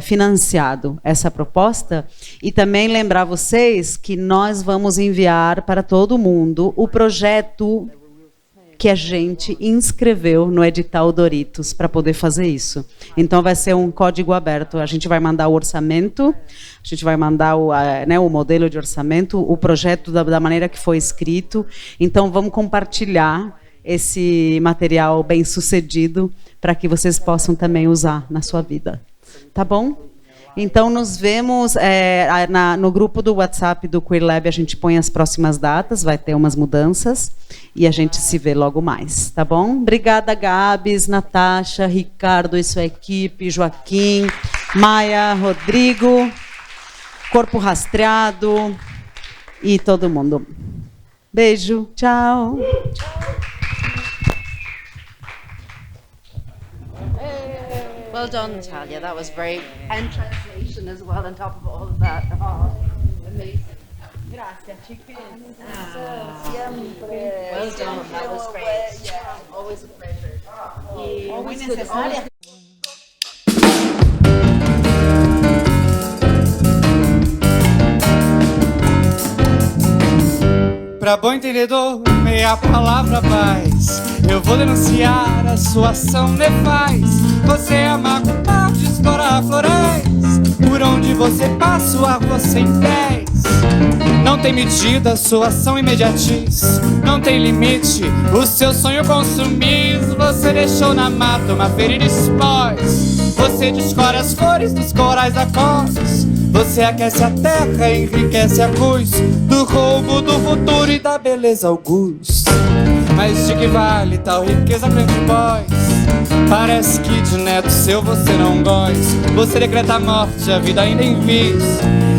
financiado essa proposta. E também lembrar vocês que nós vamos enviar para todo mundo o projeto que a gente inscreveu no edital Doritos para poder fazer isso. Então vai ser um código aberto. A gente vai mandar o orçamento, a gente vai mandar o modelo de orçamento, o projeto da maneira que foi escrito. Então vamos compartilhar esse material bem sucedido para que vocês possam também usar na sua vida. Tá bom? Então, nos vemos no grupo do WhatsApp do Queer Lab, a gente põe as próximas datas, vai ter umas mudanças, e a gente se vê logo mais, tá bom? Obrigada, Gabs, Natasha, Ricardo e sua equipe, Joaquim, Maia, Rodrigo, Corpo Rastreado e todo mundo. Beijo, tchau. Well done, Natalia. That was great. And translation as well on top of all of that. Oh, amazing. Gracias, chiquis. Well done. That was great. Always a pleasure. Always necesaria. Pra bom entendedor, meia palavra paz. Eu vou denunciar a sua ação nefaz. Você é mago mal de escorar florais. Por onde você passa, o água sem pés. Não tem medida, sua ação imediatiz. Não tem limite, o seu sonho consumis. Você deixou na mata uma ferida expós. Você descora as cores dos corais acordes. Você aquece a terra, enriquece a luz do roubo do futuro e da beleza augusta. Mas de que vale tal riqueza grande voz? Parece que de neto seu você não goza. Você decreta a morte, a vida ainda em vis.